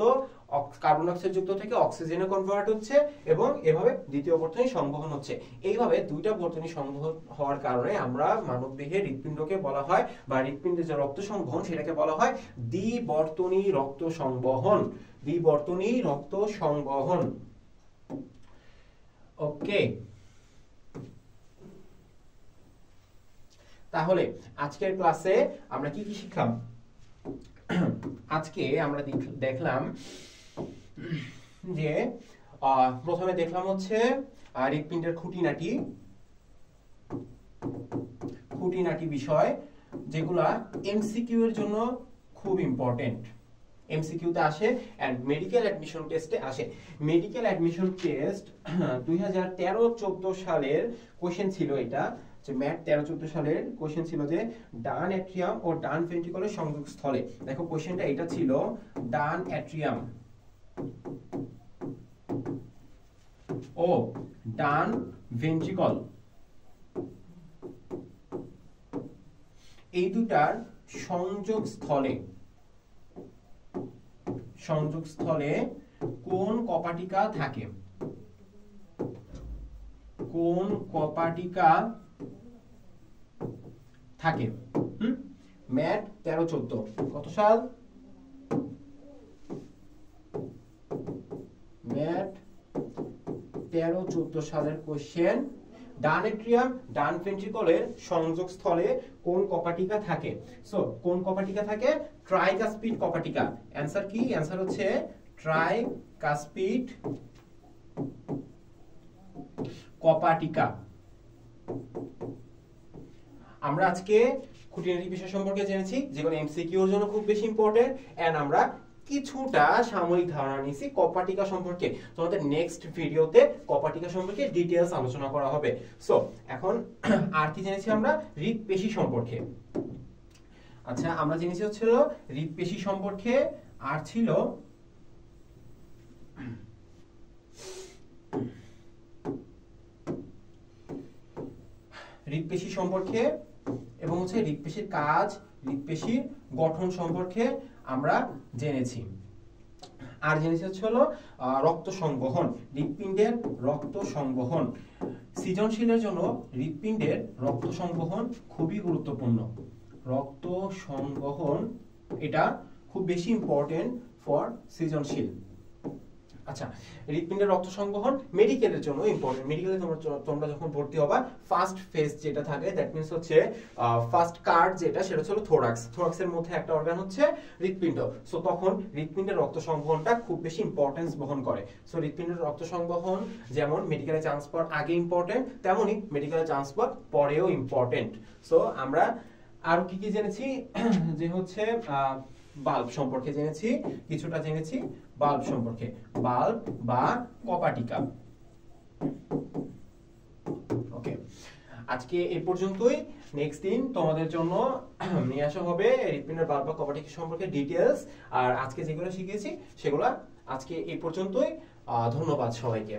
কার্বন ডাই অক্সাইড যুক্ত থেকে অক্সিজেনে কনভার্ট হচ্ছে এবং এভাবে দ্বিতীয় বর্তনী সংবহন হচ্ছে। এইভাবে দুইটা বর্তনী সংবহন হওয়ার কারণে আমরা মানবদেহে হৃৎপিণ্ডকে বলা হয় বা হৃৎপিণ্ডের যে রক্ত সংবহন সেটাকে বলা হয় দ্বিবর্তনী রক্ত সংবহন, দ্বিবর্তনী রক্ত সংবহন। ওকে, তাহলে আজকের ক্লাসে আমরা কি কি শিখলাম? আজকে আমরা দেখলাম যে প্রথমে দেখলাম হচ্ছে হৃৎপিণ্ডের খুঁটিনাটি, খুঁটিনাটি বিষয় যেগুলা এমসিকিউ এর জন্য খুব ইম্পর্টেন্ট, এমসিকিউতে আসে এন্ড মেডিকেল অ্যাডমিশন টেস্টে আসে। মেডিকেল অ্যাডমিশন টেস্ট 2013-14 সালের কোশ্চেন ছিল এটা, যে ম্যাথ 13-14 সালের কোশ্চেন ছিল যে ডান অ্যাট্রিয়াম ও ডান ভেন্ট্রিকলের সংযোগস্থলে। দেখো কোশ্চেনটা এটা ছিল, ডান অ্যাট্রিয়াম ও ডান ভেন্ট্রিকল এই দুটার সংযোগস্থলে, সংযোগস্থলে কোন কপাটিকা থাকে? কোন কপাটিকা থাকে? ম্যাথ 13-14 কত সাল? ম্যাথ 13-14 সালের কোশ্চেন। ডান অ্যাট্রিয়াম ডান ভেন্ট্রিকলের সংযোগস্থলে কোন কপাটিকা থাকে? সো কোন কপাটিকা থাকে? ট্রাইকাসপিড কপাটিকা। অ্যানসার কি? অ্যানসার হচ্ছে ট্রাইকাসপিড কপাটিকা। আমরা আজকে খুঁটিনাটি বিষয় সম্পর্কে জেনেছি, যেগুলো এমসিকিউ এর জন্য খুব বেশি ইম্পর্টেন্ট, এন্ড আমরা কিছুটা সাময়িক ধারণা নিয়েছি কপাটিকা সম্পর্কে। তোমাদের নেক্সট ভিডিওতে কপাটিকা সম্পর্কে ডিটেইলস আলোচনা করা হবে। সো এখন আর কি জেনেছি আমরা? হৃৎপেশি সম্পর্কে। আচ্ছা, আমরা জেনেছি হচ্ছিল হৃৎপেশি সম্পর্কে, আর ছিল হৃৎপেশি সম্পর্কে এবং হচ্ছে হৃৎপেশির কাজ, হৃৎপেশির গঠন সম্পর্কে আমরা জেনেছি। আর জেনেছি হচ্ছে হলো রক্ত সংবহন, হৃৎপিণ্ডের রক্ত সংবহন। সৃজনশীলের জন্য হৃৎপিণ্ডের রক্ত সংবহন খুবই গুরুত্বপূর্ণ। রক্ত সংবহন এটা খুব বেশি ইম্পর্টেন্ট ফর সৃজনশীল। আচ্ছা, হৃৎপিণ্ডের রক্ত সংবহন মেডিকেলের জন্য ইম্পর্টেন্ট। মেডিকেলে তোমরা যখন ভর্তি হবা ফার্স্ট ফেজ যেটা থাকে, দ্যাট মিন্স হচ্ছে ফার্স্ট কার্ড যেটা, সেটা হচ্ছে থোরাক্স। থোরাক্সের মধ্যে একটা অর্গান হচ্ছে হৃৎপিণ্ড। সো তখন হৃৎপিণ্ডের রক্ত সংবহনটা খুব বেশি ইম্পর্টেন্স বহন করে। সো হৃৎপিণ্ডের রক্ত সংবহন যেমন মেডিকেলে চান্স পাওয়ার আগে ইম্পর্টেন্ট, তেমনই মেডিকেলে চান্স পাওয়ার পরেও ইম্পর্টেন্ট। সো আমরা আর কি কি জেনেছি? যে হচ্ছে বাল্ব সম্পর্কে জেনেছি, কিছুটা জেনেছি বাল্ব সম্পর্কে, বাল্ব বা কপাটিকা। ওকে, আজকে এই পর্যন্তই। নেক্সট দিন তোমাদের জন্য নিয়ে আসা হবে হৃৎপিণ্ডের বাল্ব বা কভারটিক সম্পর্কে ডিটেইলস। আর আজকে যেগুলো শিখেছি সেগুলো আজকে এই পর্যন্তই। ধন্যবাদ সবাইকে।